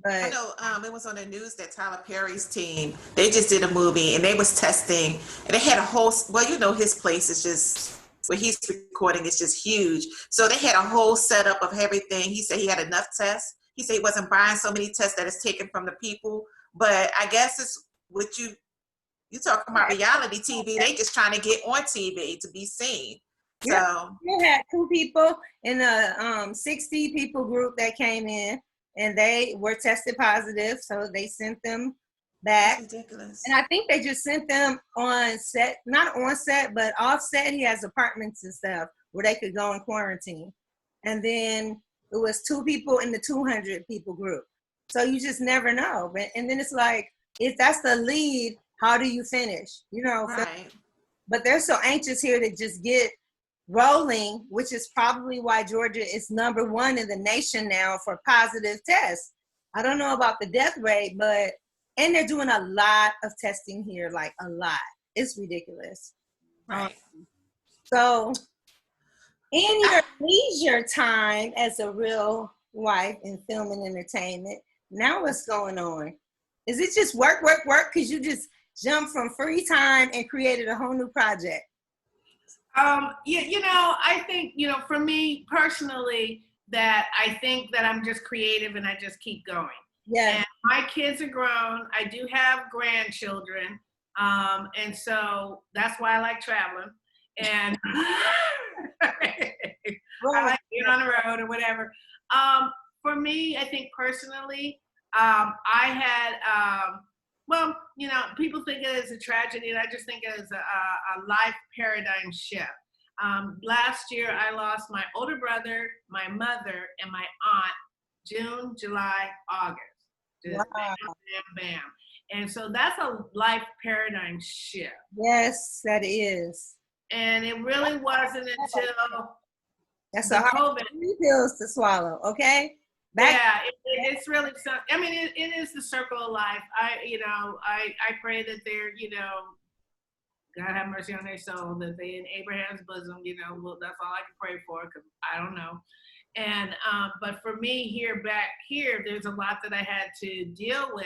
But I know it was on the news that Tyler Perry's team, they just did a movie and they was testing and they had a whole, his place is just, where he's recording is just huge. So they had a whole setup of everything. He said he had enough tests. He said he wasn't buying so many tests that it's taken from the people. But I guess it's what you talking about reality TV. They just trying to get on TV to be seen. So we had 2 people in a 60 people group that came in, and they were tested positive. So they sent them back. That's ridiculous. And I think they just sent them on set, not on set, but off set. He has apartments and stuff where they could go in quarantine. And then it was 2 people in the 200 people group. So you just never know. And then it's like, if that's the lead, how do you finish? Right. But they're so anxious here to just get rolling, which is probably why Georgia is number 1 in the nation now for positive tests. I don't know about the death rate, and they're doing a lot of testing here, like a lot. It's ridiculous. Right. So in your leisure time as a real wife in film and entertainment, now what's going on? Is it just work? Because you just jumped from free time and created a whole new project. I think, for me personally, that I think that I'm just creative and I just keep going. Yeah. And my kids are grown. I do have grandchildren. And so that's why I like traveling. And I like being on the road or whatever. For me, I think personally, I had, well, you know, people think it is a tragedy, and I just think it is a life paradigm shift. Last year, I lost my older brother, my mother, and my aunt, June, July, August. Just wow. Bam, bam, bam. And so that's a life paradigm shift. Yes, that is. And it really wasn't until that's the a hard COVID pills to swallow. Okay. It's really. I mean, it is the circle of life. I pray that they're, you know, God have mercy on their soul, that they in Abraham's bosom. You know, well, that's all I can pray for, because I don't know. And but for me back here, there's a lot that I had to deal with,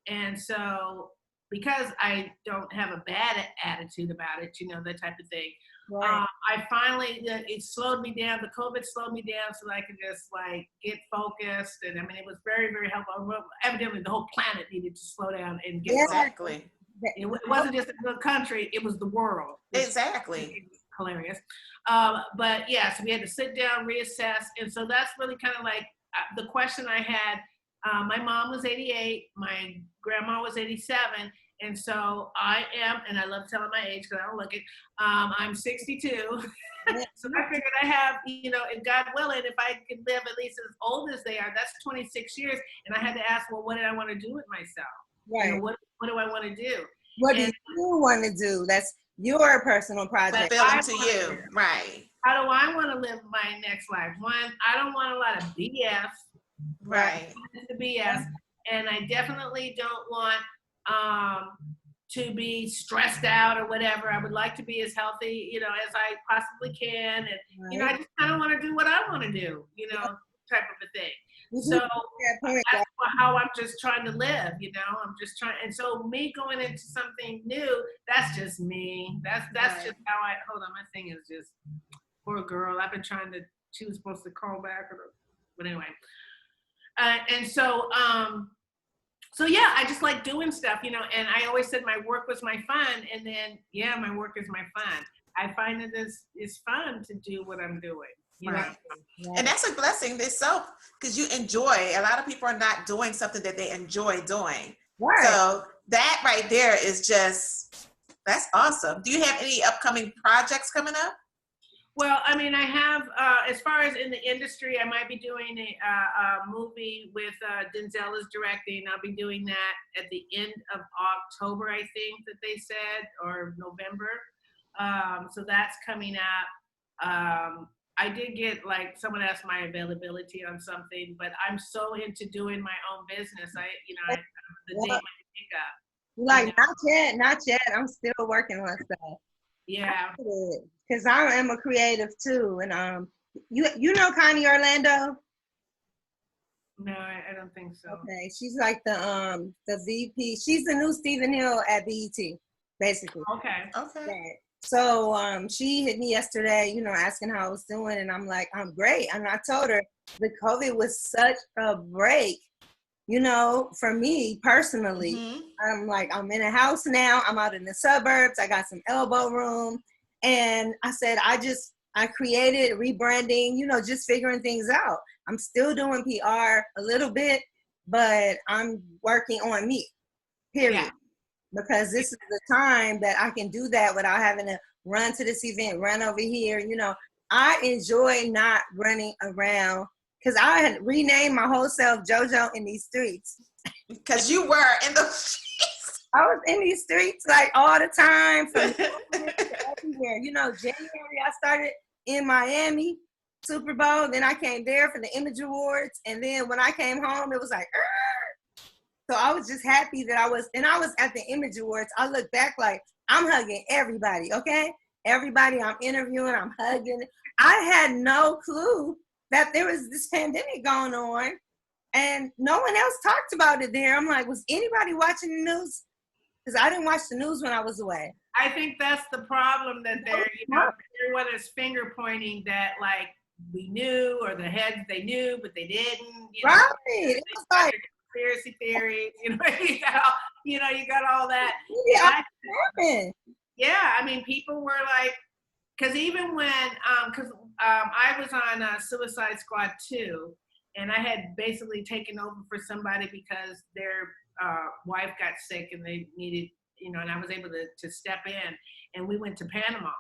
and so because I don't have a bad attitude about it, you know, that type of thing. Right. I finally, it slowed me down. The COVID slowed me down so that I could just like get focused. And I mean, it was very, very helpful. Evidently, the whole planet needed to slow down and get exactly. It wasn't just the country; it was the world. Exactly. Hilarious. But yeah, so we had to sit down, reassess, and so that's really kind of like the question I had. My mom was 88, my grandma was 87. And so I am, and I love telling my age because I don't look it, I'm 62. So I figured I have, you know, if God willing, if I could live at least as old as they are, that's 26 years. And I had to ask, well, what did I want to do with myself? Right. You know, what do I want to do? What do you want to do? That's your personal project. Fulfilling to you, right. How do I want to live my next life? One, I don't want a lot of BS. Right. The BS. And I definitely don't want to be stressed out or whatever. I would like to be as healthy, you know, as I possibly can. And, you know, I just kind of want to do what I want to do, you know, type of a thing. So that's how I'm just trying to live, you know, I'm just trying. And so me going into something new, that's just me. That's just how hold on, my thing is just, poor girl. I've been trying to, she was supposed to call back, but anyway. And so, so yeah, I just like doing stuff, you know, and I always said my work was my fun. And then, yeah, my work is my fun. I find that it's fun to do what I'm doing. You know? And that's a blessing itself, because you enjoy. A lot of people are not doing something that they enjoy doing. Right. So that right there is just, that's awesome. Do you have any upcoming projects coming up? Well, I mean, I have, as far as in the industry, I might be doing a movie with Denzel is directing. I'll be doing that at the end of October, I think that they said, or November. So that's coming up. I did get, like, someone asked my availability on something, but I'm so into doing my own business. The date might pick up. Like, you know? Not yet. I'm still working on stuff. Yeah. Because I am a creative too. And you know Connie Orlando? No, I don't think so. Okay. She's like the VP. She's the new Stephen Hill at BET, basically. Okay. Right. So she hit me yesterday, you know, asking how I was doing, and I'm like, I'm great. And I told her the COVID was such a break, you know, for me personally. Mm-hmm. I'm like, I'm in a house now. I'm out in the suburbs. I got some elbow room. And I said, I created rebranding, you know, just figuring things out. I'm still doing PR a little bit, but I'm working on me, period. Yeah. Because this is the time that I can do that without having to run to this event, run over here. You know, I enjoy not running around, because I had renamed my whole self JoJo in these streets. Because you were in the streets. I was in these streets like all the time, from everywhere. You know, January I started in Miami, Super Bowl. Then I came there for the Image Awards. And then when I came home, it was like, Arr! So I was just happy that I was at the Image Awards. I look back like, I'm hugging everybody, okay? Everybody I'm interviewing, I'm hugging. I had no clue that there was this pandemic going on, and no one else talked about it there. I'm like, was anybody watching the news? Because I didn't watch the news when I was away. I think that's the problem, that they're, you know, everyone is finger pointing that, like, we knew, or the heads they knew, but they didn't. Right. It was like conspiracy theories, you got all that. Yeah, I mean, people were like, because even when, I was on Suicide Squad 2, and I had basically taken over for somebody because their wife got sick and they needed, and I was able to step in, and we went to Panama,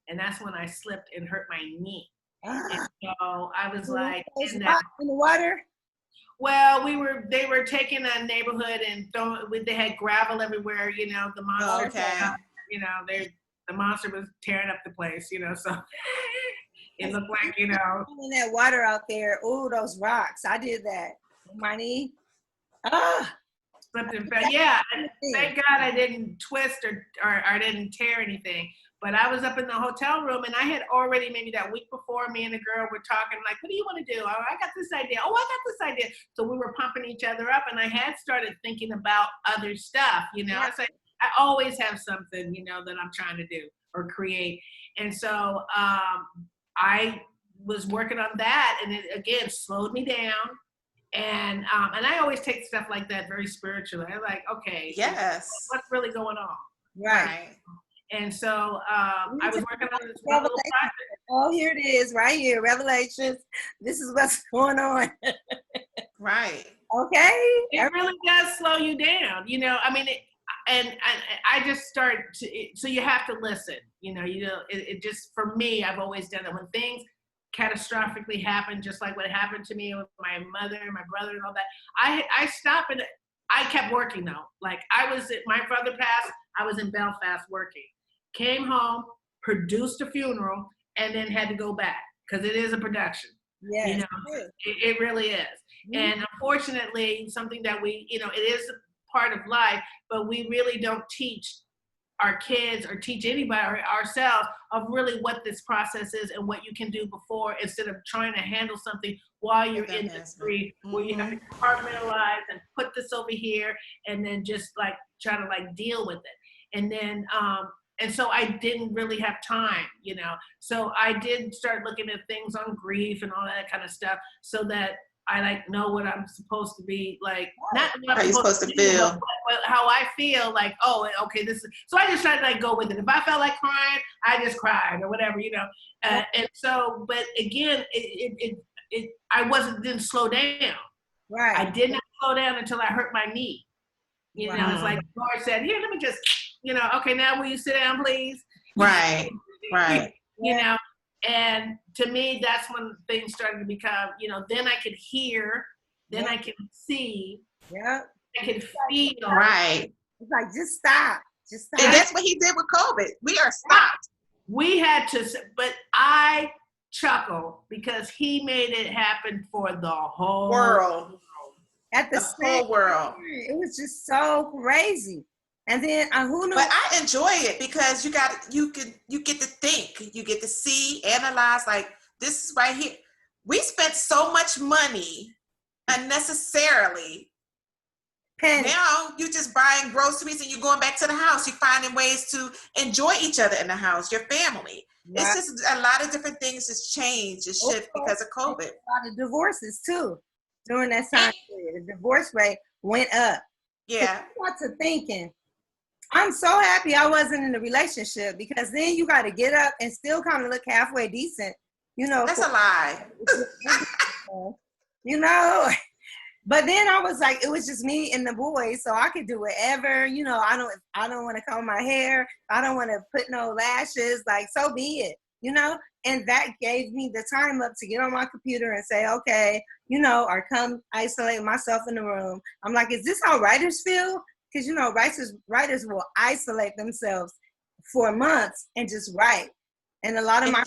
and that's when I slipped and hurt my knee. And so I was like, in the water. Well, they were taking a neighborhood and they had gravel everywhere, the monster. The monster was tearing up the place, so it looked like, that water out there. Oh, those rocks. I did that. My knee. Slipped and fell. Yeah. Thank God I didn't twist or I didn't tear anything. But I was up in the hotel room, and I had already, maybe that week before, me and the girl were talking, like, what do you want to do? Oh, I got this idea. Oh, I got this idea. So we were pumping each other up, and I had started thinking about other stuff, I said, I always have something, that I'm trying to do or create. And so I was working on that, and it, again, slowed me down. And I always take stuff like that very spiritually. I'm like, okay, yes, what's really going on? Right. And so I was working on this little project. Oh, here it is, right here, Revelations. This is what's going on. Right. Okay. It really does slow you down, I mean, I just start to, so you have to listen, it just, for me, I've always done it when things catastrophically happen, just like what happened to me with my mother and my brother and all that. I stopped, and I kept working though. Like my brother passed, I was in Belfast working. Came home, produced a funeral, and then had to go back because it is a production. Yes, it really is. Mm-hmm. And unfortunately, something that we, it is a part of life, but we really don't teach our kids or teach anybody or ourselves of really what this process is and what you can do before, instead of trying to handle something while you're in the street, where you have to compartmentalize and put this over here and then just like try to like deal with it. And then, and so I didn't really have time, so I did start looking at things on grief and all that kind of stuff, so that I like know what I'm supposed to be like, not what I'm supposed to feel, but how I feel like, oh, okay, this is, so I just tried to like go with it. If I felt like crying, I just cried or whatever, and so, but again, didn't slow down. Right. I did not slow down until I hurt my knee. It's like Lord said, here, let me just, okay, now will you sit down, please? Right. Right. And to me, that's when things started to become, then I could hear, then I can see, I can feel. Right. It's like, just stop. And that's what he did with COVID. We are stopped. We had to, but I chuckle because he made it happen for the whole world. At the whole world. It was just so crazy. And then who knew? But I enjoy it because you get to think, you get to see, analyze, like this is right here. We spent so much money unnecessarily. Now you just buying groceries and you're going back to the house. You're finding ways to enjoy each other in the house, your family. Right. It's just a lot of different things has changed, just shift because of COVID. A lot of divorces too during that time period. The divorce rate went up. Yeah. Lots of thinking. I'm so happy I wasn't in a relationship, because then you got to get up and still kind of look halfway decent, That's a lie. But then I was like, it was just me and the boys, so I could do whatever, I don't want to comb my hair. I don't want to put no lashes, like, so be it, and that gave me the time up to get on my computer and say, okay, or come isolate myself in the room. I'm like, is this how writers feel? Because, writers will isolate themselves for months and just write. And a lot of my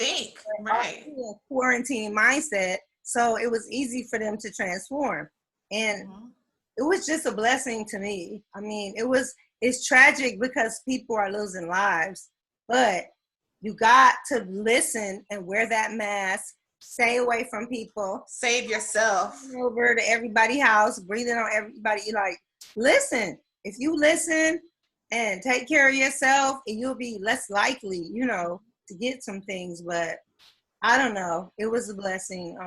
quarantine mindset, so it was easy for them to transform. And it was just a blessing to me. I mean, it's tragic because people are losing lives, but you got to listen and wear that mask, stay away from people. Save yourself. Over to everybody's house, breathing on everybody. Listen. If you listen and take care of yourself, you'll be less likely, to get some things. But I don't know. It was a blessing.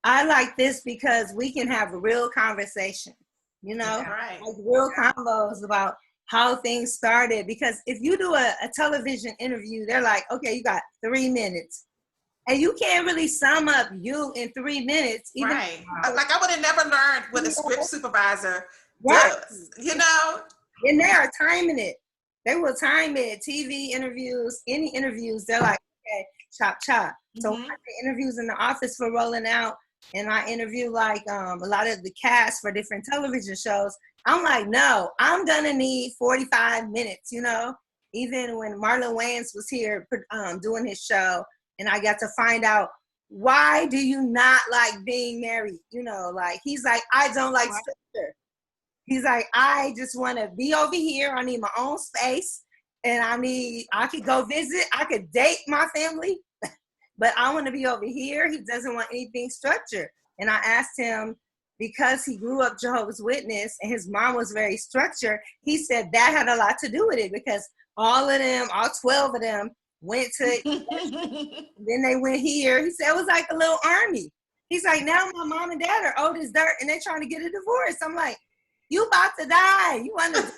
I like this because we can have a real conversation, you know, right. like real convos about how things started. Because if you do a television interview, they're like, okay, you got 3 minutes. And you can't really sum up you in 3 minutes. Right. Like I would have never learned what a script supervisor does, you know? And they are timing it. They will time it. TV interviews, any interviews, they're like, okay, chop, chop. So when I do interviews in the office for Rolling Out, and I interview like a lot of the cast for different television shows, I'm like, no, I'm gonna need 45 minutes, you know? Even when Marlon Wayans was here doing his show, and I got to find out, why do you not like being married? You know, like, he's like, I don't like structure. He's like, I just want to be over here. I need my own space. And I could go visit. I could date my family. But I want to be over here. He doesn't want anything structured. And I asked him, because he grew up Jehovah's Witness and his mom was very structured, he said that had a lot to do with it, because all 12 of them went to, then they went here. He said it was like a little army. He's like, now my mom and dad are old as dirt and they're trying to get a divorce. I'm like, you about to die. You want to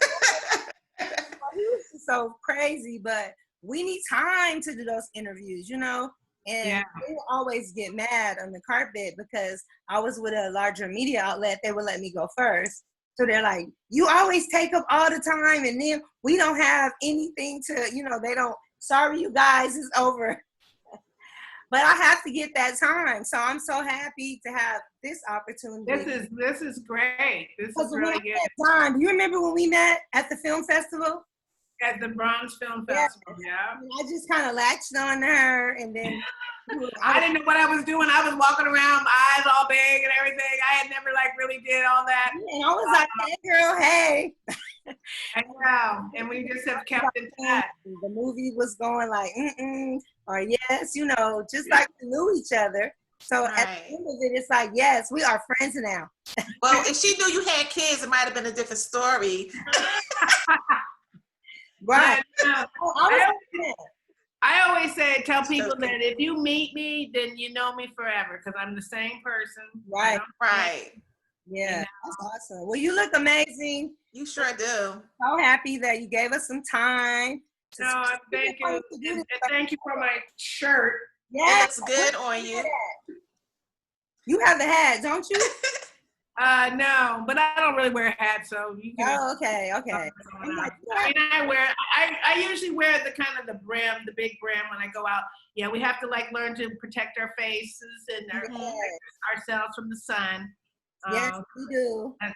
He was so crazy, but we need time to do those interviews, you know? And they would always get mad on the carpet because I was with a larger media outlet. They would let me go first. So they're like, you always take up all the time, and then we don't have anything to, you know, they don't, sorry, you guys, it's over. But I have to get that time. So I'm so happy to have this opportunity. This is great. This is really good. Time. Do you remember when we met at the film festival? At the Bronx Film Festival, yeah. I just kind of latched on to her, and then I didn't know what I was doing. I was walking around, my eyes all big and everything. I had never really did all that. And I was like, hey girl, hey. I know, and we just have kept in touch. The movie was going like, or yes, you know, just like we knew each other. So at the end of it, it's like, yes, we are friends now. Well, if she knew you had kids, it might have been a different story. Right. I always tell people that if you meet me, then you know me forever, because I'm the same person. Right. You know? Right. Yeah, that's awesome. Well, you look amazing. You sure do. So happy that you gave us some time. No, thank you. And thank you for my shirt. Yeah, it looks good on you. You have the hat, don't you? No, but I don't really wear hats, so you can. Oh, okay. I usually wear the kind of the brim, the big brim when I go out. Yeah, we have to learn to protect our faces and ourselves from the sun. Yes, we do. And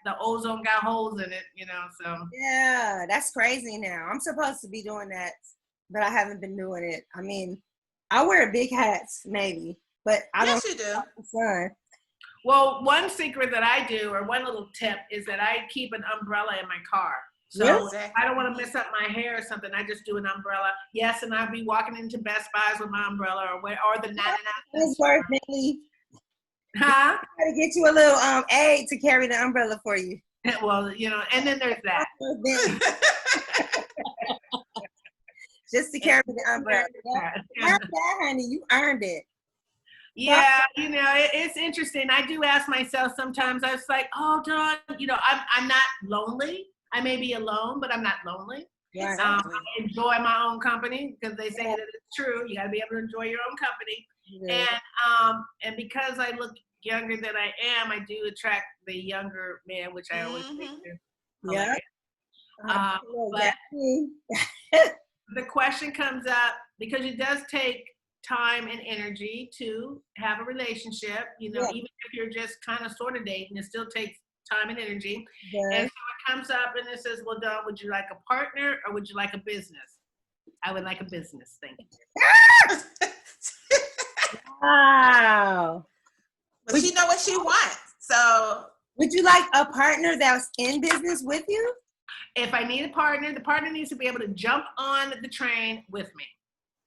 the ozone got holes in it, you know, so. Yeah, that's crazy now. I'm supposed to be doing that, but I haven't been doing it. I mean, I wear big hats, maybe, but I don't. Yes, you do. The sun. Well, one secret that I do, or one little tip, is that I keep an umbrella in my car. So if I don't want to mess up my hair or something, I just do an umbrella. Yes, and I'll be walking into Best Buys with my umbrella, or the 99 cents. Worth, Millie. Huh? I gotta get you a little aid to carry the umbrella for you. Well, you know, and then there's that. Just to carry the umbrella. Earned that, honey. You earned it. Yeah, you know, it's interesting. I do ask myself sometimes, I was like, oh, Dawn, you know, I'm not lonely. I may be alone, but I'm not lonely. Yeah, I enjoy my own company, because they say that it's true. You got to be able to enjoy your own company. Yeah. And because I look younger than I am, I do attract the younger man, which I always think is hilarious. But the question comes up, because it does take time and energy to have a relationship, you know, even if you're just kind of sort of dating, it still takes time and energy. And so it comes up and it says, well, Dawn, would you like a partner or would you like a business? I would like a business. Thank you. Wow. But she know what she wants. So would you like a partner that's in business with you? If I need a partner, the partner needs to be able to jump on the train with me.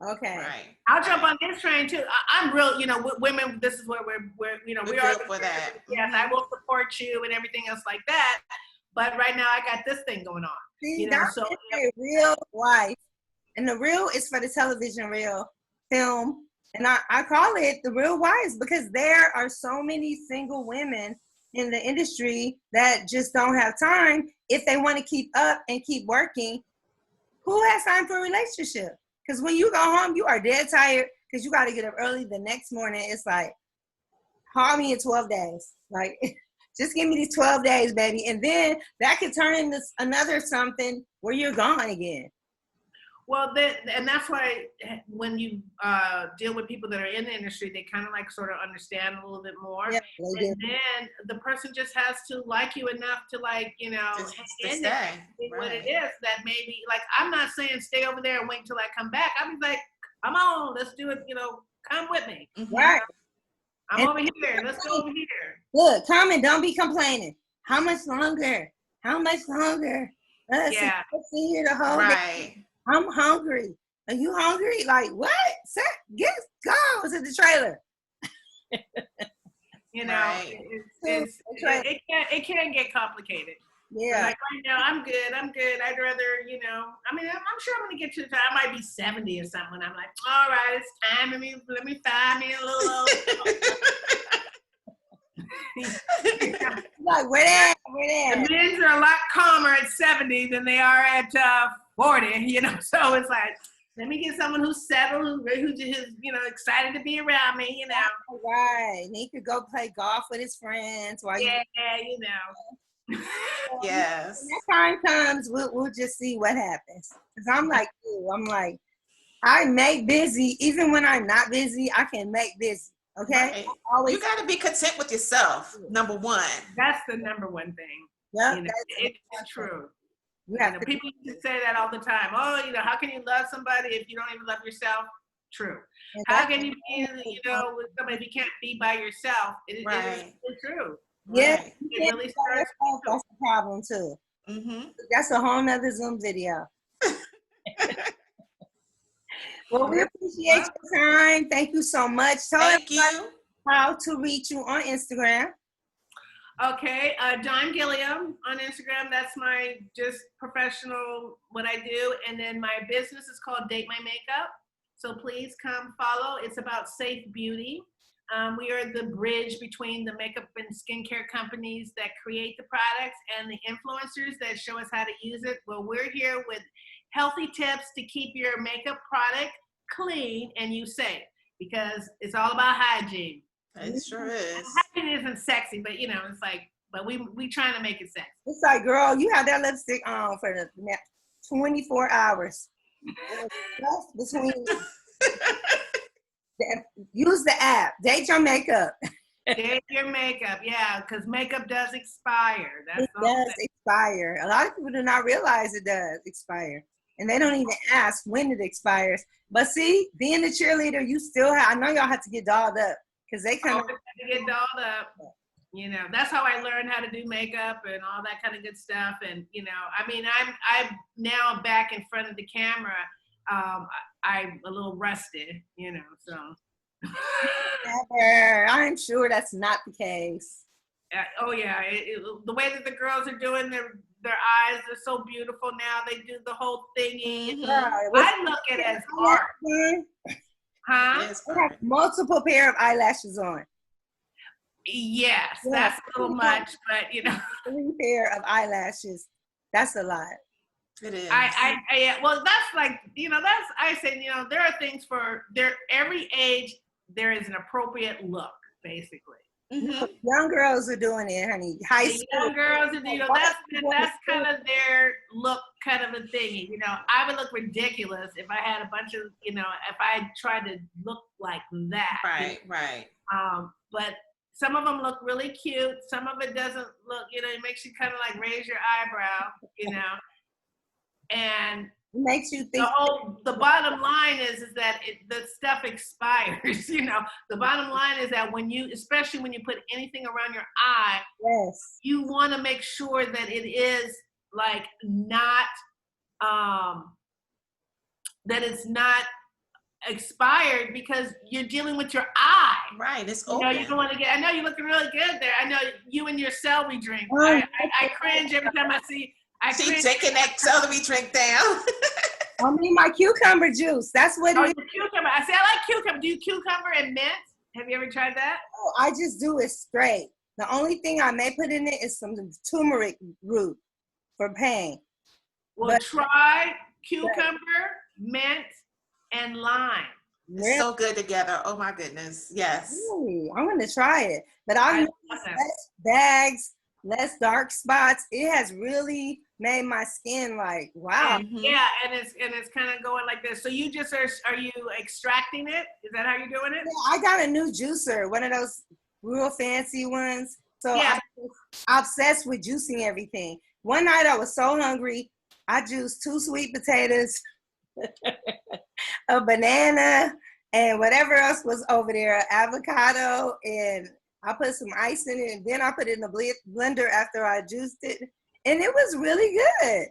Okay. Right. I'll jump on this train too. I'm real, you know, women, this is where we're you know, we are for that. Yes, I will support you and everything else like that. But right now I got this thing going on. See, you know, so a real wife. And the real is for the television reel. film, and I call it the real wives, because there are so many single women in the industry that just don't have time if they want to keep up and keep working. Who has time for a relationship? Because when you go home, you are dead tired because you got to get up early the next morning. It's like, call me in 12 days. Like, just give me these 12 days, baby. And then that could turn into another something where you're gone again. Well, and that's why when you deal with people that are in the industry, they kind of like sort of understand a little bit more. Yeah, and then the person just has to like you enough to, like, you know, stay. What it is that maybe, like, I'm not saying stay over there and wait until I come back. I'm like, come on, let's do it, you know, come with me. Right. I'm over here. Let's go over here. Look, come and don't be complaining. How much longer? How much longer? Let's see here the whole day. I'm hungry. Are you hungry? Like, what? Go to the trailer. You know, it can get complicated. Yeah. Like right now, I'm good. I'd rather, you know, I mean, I'm sure I'm gonna get to the time. I might be 70 or something. I'm like, all right, it's time. Let me find me a little. Like, where they? The men are a lot calmer at 70 than they are at 40. You know, so it's like, let me get someone who's settled, who's you know, excited to be around me. You know, right? And he could go play golf with his friends while you know. Yes. When that time comes, we'll just see what happens. Cause I'm like you. I'm like, I make busy even when I'm not busy. I can make busy. Okay. Right. You got to be content with yourself. Number one. That's the number one thing. Yeah, you know, it's true. You have to people used to say that all the time. Oh, you know, how can you love somebody if you don't even love yourself? True. How can you be, you know, with somebody if you can't be by yourself? It is really true. Yeah, right. It really starts. That's the problem too. Mm-hmm. That's a whole nother Zoom video. Well, we appreciate your time. Thank you so much. Thank you. How to reach you on Instagram. Okay, John Gilliam on Instagram. That's my just professional, what I do. And then my business is called Date My Makeup. So please come follow. It's about safe beauty. We are the bridge between the makeup and skincare companies that create the products and the influencers that show us how to use it. Well, we're here with healthy tips to keep your makeup product clean and you safe, because it's all about hygiene. It sure is. Hygiene isn't sexy, but you know, it's like, but we trying to make it sexy. It's like, girl, you have that lipstick on for the next 24 hours. Between use the app. Date your makeup. Date your makeup, yeah, because makeup does expire. It does expire. A lot of people do not realize it does expire, and they don't even ask when it expires. But see, being a cheerleader, you still have. I know y'all have to get dolled up because they kind of get dolled up. You know, that's how I learned how to do makeup and all that kind of good stuff. And you know, I mean, I'm now back in front of the camera. I'm a little rusted, you know, so. Never. I'm sure that's not the case. Oh yeah, the way that the girls are doing their eyes are so beautiful now. They do the whole thingy. Mm-hmm. I look at it as art. Huh? They have multiple pair of eyelashes on. Yes, that's a little much, but you know. 3 pair of eyelashes. That's a lot. It is. Well, that's like, you know, I say, you know, there are things for every age. There is an appropriate look, basically. Mm-hmm. Young girls are doing it, honey. High school. Young girls, you know, that's kind of their look, kind of a thing. You know, I would look ridiculous if I had a bunch of, you know, if I tried to look like that. Right, right. But some of them look really cute. Some of it doesn't look, you know, it makes you kind of like raise your eyebrow, you know. And it makes you think. The bottom line is that the stuff expires. You know, the bottom line is that especially when you put anything around your eye, yes, you want to make sure that it is like not, that it's not expired, because you're dealing with your eye. Right, it's open. You know, you don't want to get. I know you're looking really good there. I know you and your celery drink. I cringe every time I see. She's taking that celery drink down. I mean my cucumber juice. That's what it is. The cucumber. I say I like cucumber. Do you cucumber and mint? Have you ever tried that? Oh, I just do it straight. The only thing I may put in it is some turmeric root for pain. Well, try cucumber, mint, and lime. It's so good together. Oh my goodness. Yes. Really? I'm going to try it. But I've noticed less bags, less dark spots. It has really made my skin like, wow. Yeah, and it's kind of going like this. So you just are you extracting it? Is that how you're doing it? Yeah, I got a new juicer, one of those real fancy ones. So I'm obsessed with juicing everything. One night I was so hungry, I juiced 2 sweet potatoes, a banana, and whatever else was over there, avocado, and I put some ice in it, and then I put it in the blender after I juiced it, and it was really good.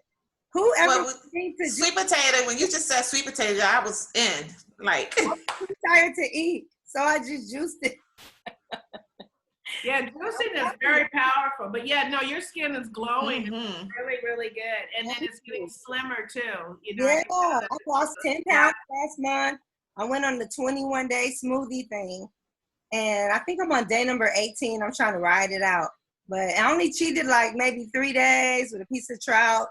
Whoever sweet potato, when you just said sweet potato, I was in, like. I was too tired to eat, so I just juiced it. Yeah, juicing is very powerful. But yeah, no, your skin is glowing. It's really, really good. And then it's getting slimmer too. You know, yeah, I lost 10 pounds last month. I went on the 21-day smoothie thing. And I think I'm on day number 18. I'm trying to ride it out. But I only cheated like maybe 3 days with a piece of trout,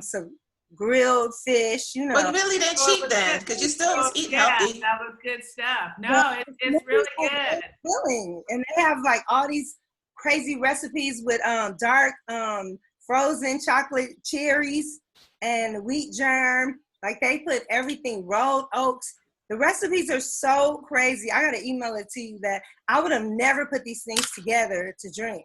some grilled fish, you know. But you really didn't cheat then, because you still was eating healthy. That was good stuff. No, it's really good. Filling. And they have like all these crazy recipes with dark frozen chocolate cherries and wheat germ. Like they put everything, rolled oats. The recipes are so crazy. I gotta email it to you that I would have never put these things together to drink.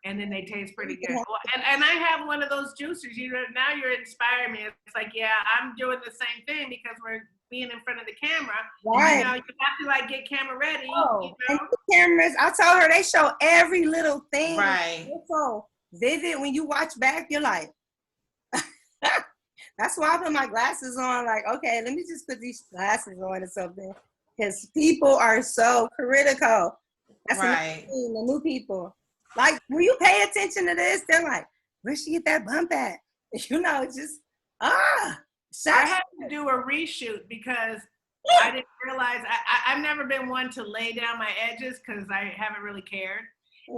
And then they taste pretty good. Well, and I have one of those juicers. Now you're inspiring me. It's like, yeah, I'm doing the same thing because we're being in front of the camera. Right. You know, you have to like get camera ready. Oh, you know? And the cameras, I told her they show every little thing. Right. It's so vivid. When you watch back, you're like, that's why I put my glasses on. Like, okay, let me just put these glasses on or something. Because people are so critical. That's right. The new people. Like, when you pay attention to this, they're like, where'd she get that bump at? You know, just, I had to do a reshoot because I didn't realize, I've never been one to lay down my edges because I haven't really cared.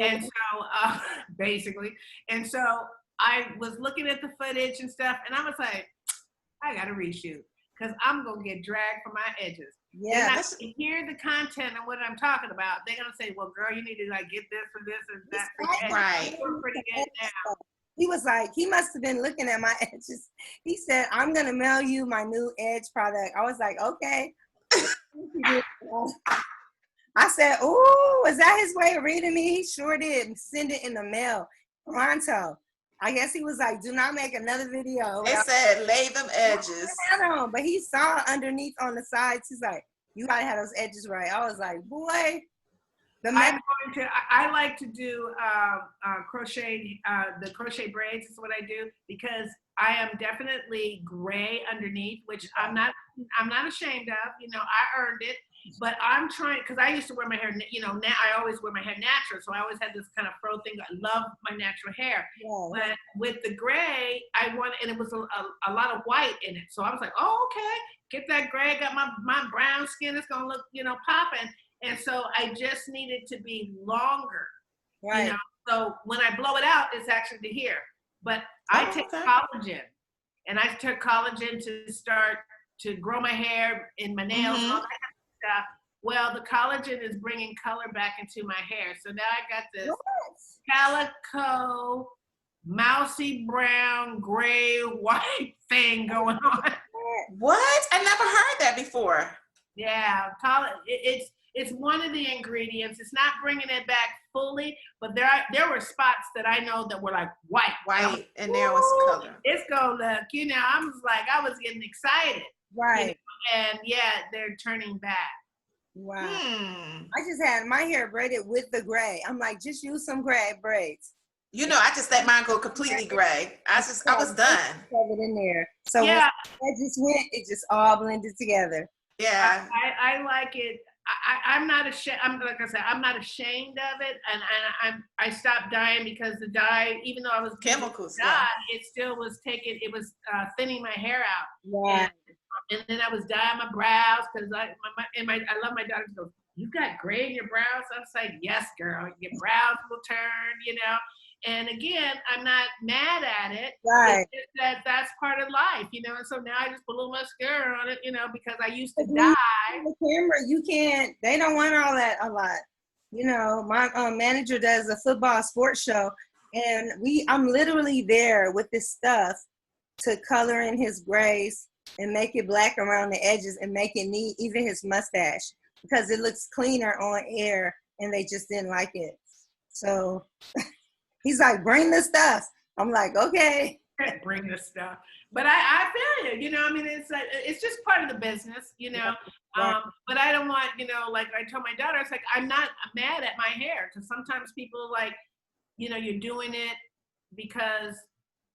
And so, basically, and so I was looking at the footage and stuff, and I was like, I got to reshoot because I'm going to get dragged from my edges. Yeah. And I hear the content and what I'm talking about. They're going to say, well, girl, you need to like get this or this or that. Right. We're pretty good now. He was like, he must have been looking at my edges. He said, I'm going to mail you my new edge product. I was like, okay. I said, ooh, is that his way of reading me? He sure did. Send it in the mail. Pronto. I guess he was like, do not make another video. They said, lay them edges. But he saw underneath on the sides. He's like, you got to have those edges right. I was like, boy. I like to do crochet, the crochet braids is what I do because I am definitely gray underneath, which I'm not ashamed of. You know, I earned it. But I'm trying, because I used to wear my hair, you know, I always wear my hair natural. So I always had this kind of fro thing. I love my natural hair. Yeah. But with the gray, and it was a lot of white in it. So I was like, oh, okay, get that gray. Got my brown skin. It's going to look, you know, popping. And so I just needed to be longer. Right. You know? So when I blow it out, it's actually to here. But I take collagen. And I took collagen to start to grow my hair and my nails and all that stuff. Well, the collagen is bringing color back into my hair. So now I got this calico, mousy brown, gray, white thing going on. What? I never heard that before. Yeah, it's one of the ingredients. It's not bringing it back fully, but there were spots that I know that were like white, and there was color. It's gonna look, you know, I was getting excited. Right. You know? And yeah, they're turning back. Wow. I just had my hair braided with the gray. I'm like, just use some gray braids. You know, I just let mine go completely gray. I was done. Shove it in there. So yeah, it just all blended together. Yeah. I like it. I'm not ashamed. Like I said, I'm not ashamed of it, and I stopped dyeing because the dye, even though I was chemicals, dye, it still was taking. It was thinning my hair out. Yeah. And then I was dyeing my brows because I love my daughter to go, "You got gray in your brows?" I was like, "Yes, girl. Your brows will turn." And again, I'm not mad at it. Right. It's just that's part of life, And so now I just put a little mascara on it, because I used to dye. The camera, you can't. They don't want all that a lot. My manager does a football sports show, and I'm literally there with this stuff to color in his grays and make it black around the edges and make it neat, even his mustache, because it looks cleaner on air, and they just didn't like it. So. He's like, bring the stuff. I'm like, okay. Bring the stuff. But I feel you, it's just part of the business, but I don't want, like I told my daughter, it's like, I'm not mad at my hair. Because sometimes people like, you're doing it because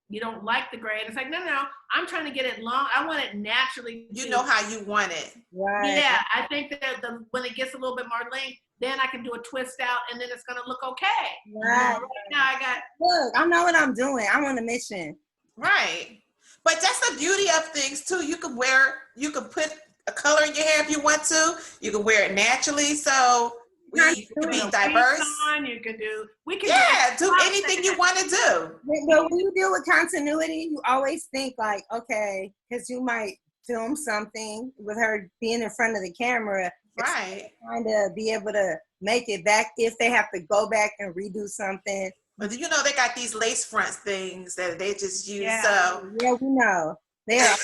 you don't like the gray. And it's like, no, I'm trying to get it long. I want it naturally. You know how you want it. Right. Yeah, I think that when it gets a little bit more length, then I can do a twist out and then it's going to look okay. Right. Right now Look, I know what I'm doing. I'm on a mission. Right. But that's the beauty of things too. You can put a color in your hair if you want to. You can wear it naturally. So we can be diverse. We can do anything you want to do. But when you deal with continuity, you always think like, okay, because you might film something with her being in front of the camera. Right. Trying to be able to make it back if they have to go back and redo something. But they got these lace fronts things that they just use. Yeah. So yeah, we know. They're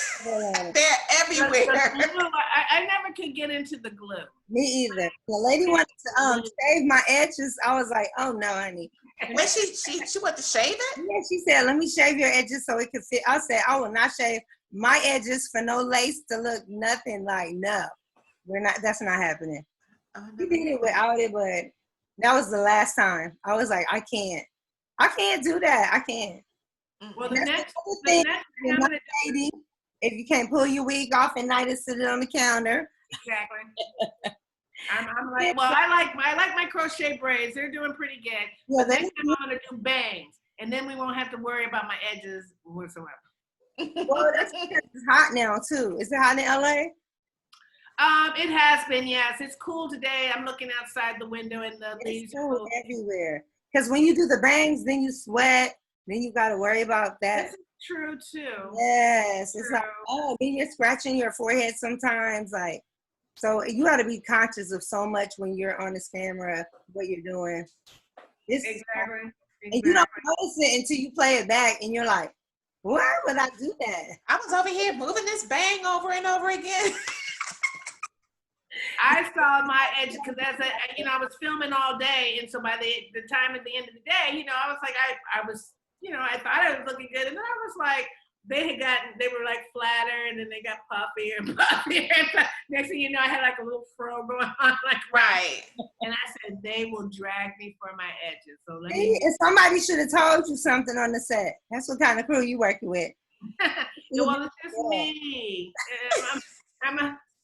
everywhere. The glue, I never could get into the glue. Me either. The lady wanted to shave my edges. I was like, oh no, honey. When she wanted to shave it? Yeah, she said, let me shave your edges so it can fit. I said, I will not shave my edges for no lace to look nothing like no. That's not happening. We did it without it, but that was the last time. I was like, I can't do that. I can't. Well, the next thing, if you can't pull your wig off at night and sit it on the counter. Exactly. I'm like, well, I like my crochet braids. They're doing pretty good. Yeah, next time I'm gonna do bangs, and then we won't have to worry about my edges whatsoever. Well, it's hot now too. Is it hot in LA? It has been, yes. It's cool today. I'm looking outside the window and the leaves are cool everywhere. Because when you do the bangs, then you sweat. Then you got to worry about that. This is true too. Yes, it's like, then you're scratching your forehead sometimes, like. So you got to be conscious of so much when you're on this camera, what you're doing. Exactly. And you don't notice it until you play it back, and you're like, why would I do that? I was over here moving this bang over and over again. I saw my edge because I was filming all day, and so by the time at the end of the day, I was like, I was, I thought I was looking good, and then I was like, they were like flatter, and then they got puffier and puffier. Next thing you know, I had like a little fro going on, like right. And I said, they will drag me for my edges. So somebody should have told you something on the set. That's what kind of crew you working with. Well, it's just me.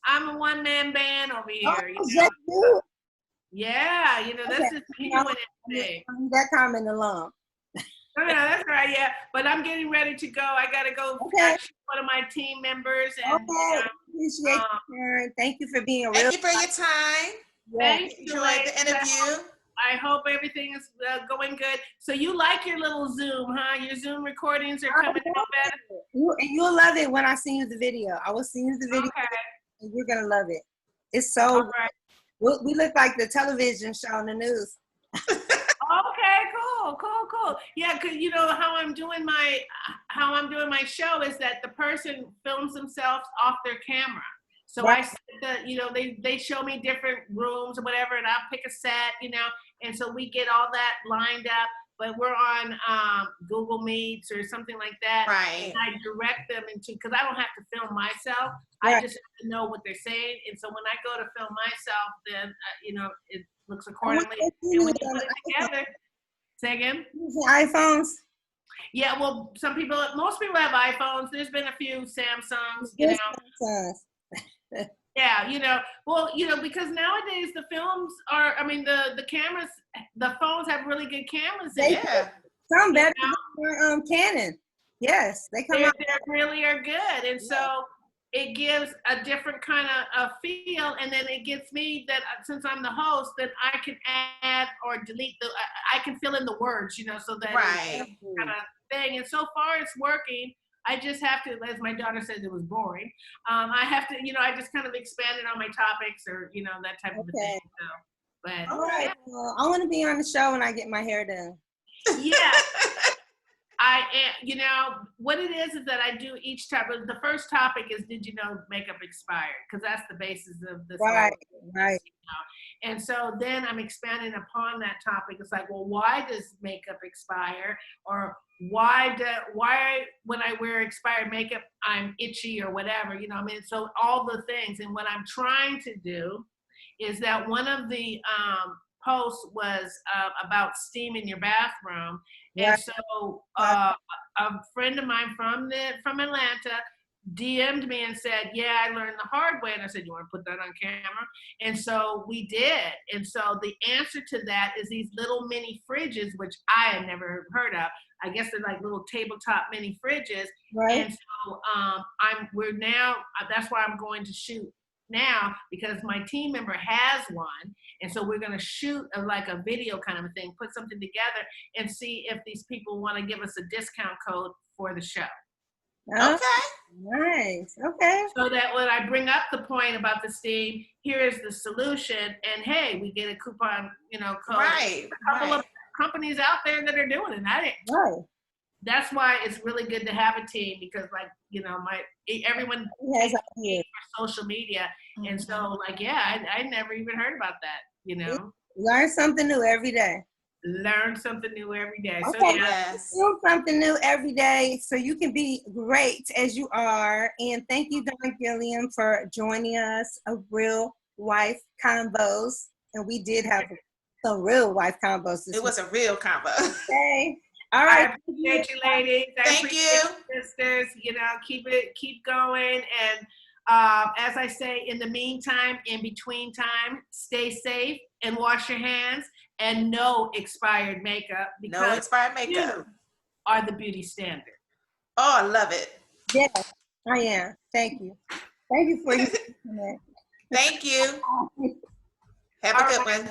I'm a one-man band over here. You? Yeah, that's just me doing everything. That comment alone. No, that's right, yeah. But I'm getting ready to go. I got to go catch one of my team members. And, appreciate you. Thank you for being Thank you for your time. Thank you. Enjoyed the interview. I hope everything is going good. So you like your little Zoom, huh? Your Zoom recordings are coming out better? You'll love it when I send you the video. I will send you the video. Okay. And you're going to love it. It's so right. We look like the television show on the news. Okay, cool. Yeah, because how I'm doing my show is that the person films themselves off their camera. So right. I said they show me different rooms or whatever, and I'll pick a set, and so we get all that lined up. But we're on Google Meets or something like that. Right. And I direct them because I don't have to film myself. Right. I just have to know what they're saying. And so when I go to film myself, then, it looks accordingly. And when you put it together, say again? iPhones? Yeah, well, most people have iPhones. There's been a few Samsungs, Samsungs. Yeah, well, because nowadays the films are, I mean, the cameras, the phones have really good cameras in it. Yeah. Some better than Canon. Yes, they come out. They really are good. And so it gives a different kind of feel. And then it gets me that since I'm the host, that I can add or delete I can fill in the words, so that it's kind of thing. And so far it's working. I just have to, as my daughter said, it was boring. I have to, I just kind of expanded on my topics or, that type of thing. So, but all right, well, I want to be on the show when I get my hair done. Yeah. I am, what it is that I do each topic. The first topic is, did you know makeup expired? Because that's the basis of this. Right. And so then I'm expanding upon that topic. It's like, well, why does makeup expire? Or why when I wear expired makeup, I'm itchy or whatever, so all the things. And what I'm trying to do is that one of the post was about steam in your bathroom. And so a friend of mine from Atlanta DM'd me and said, yeah, I learned the hard way. And I said, you want to put that on camera? And so we did. And so the answer to that is these little mini fridges, which I had never heard of. I guess they're like little tabletop mini fridges. Right. And so that's why I'm going to shoot now, because my team member has one. And so we're going to shoot a video kind of a thing, put something together and see if these people want to give us a discount code for the show. Okay. Nice. Okay. So that when I bring up the point about the steam, here is the solution. And hey, we get a coupon, code. Right. A couple of companies out there that are doing it. Right. That's why it's really good to have a team, because everyone has for social media. Mm-hmm. And so I never even heard about that, Learn something new every day. Learn something new every day. Okay. So Learn something new every day so you can be great as you are. And thank you, Don Gilliam, for joining us, a Real Wife Convos. And we did have some real wife combos. It was a real combo. Okay. All right. I appreciate you, ladies. Thank you. Sisters, keep going. And as I say, in the meantime, in between time, stay safe and wash your hands and no expired makeup. Because no expired makeup. You are the beauty standard. Oh, I love it. Yes, I am. Thank you. Thank you for your Thank you. Have a good one.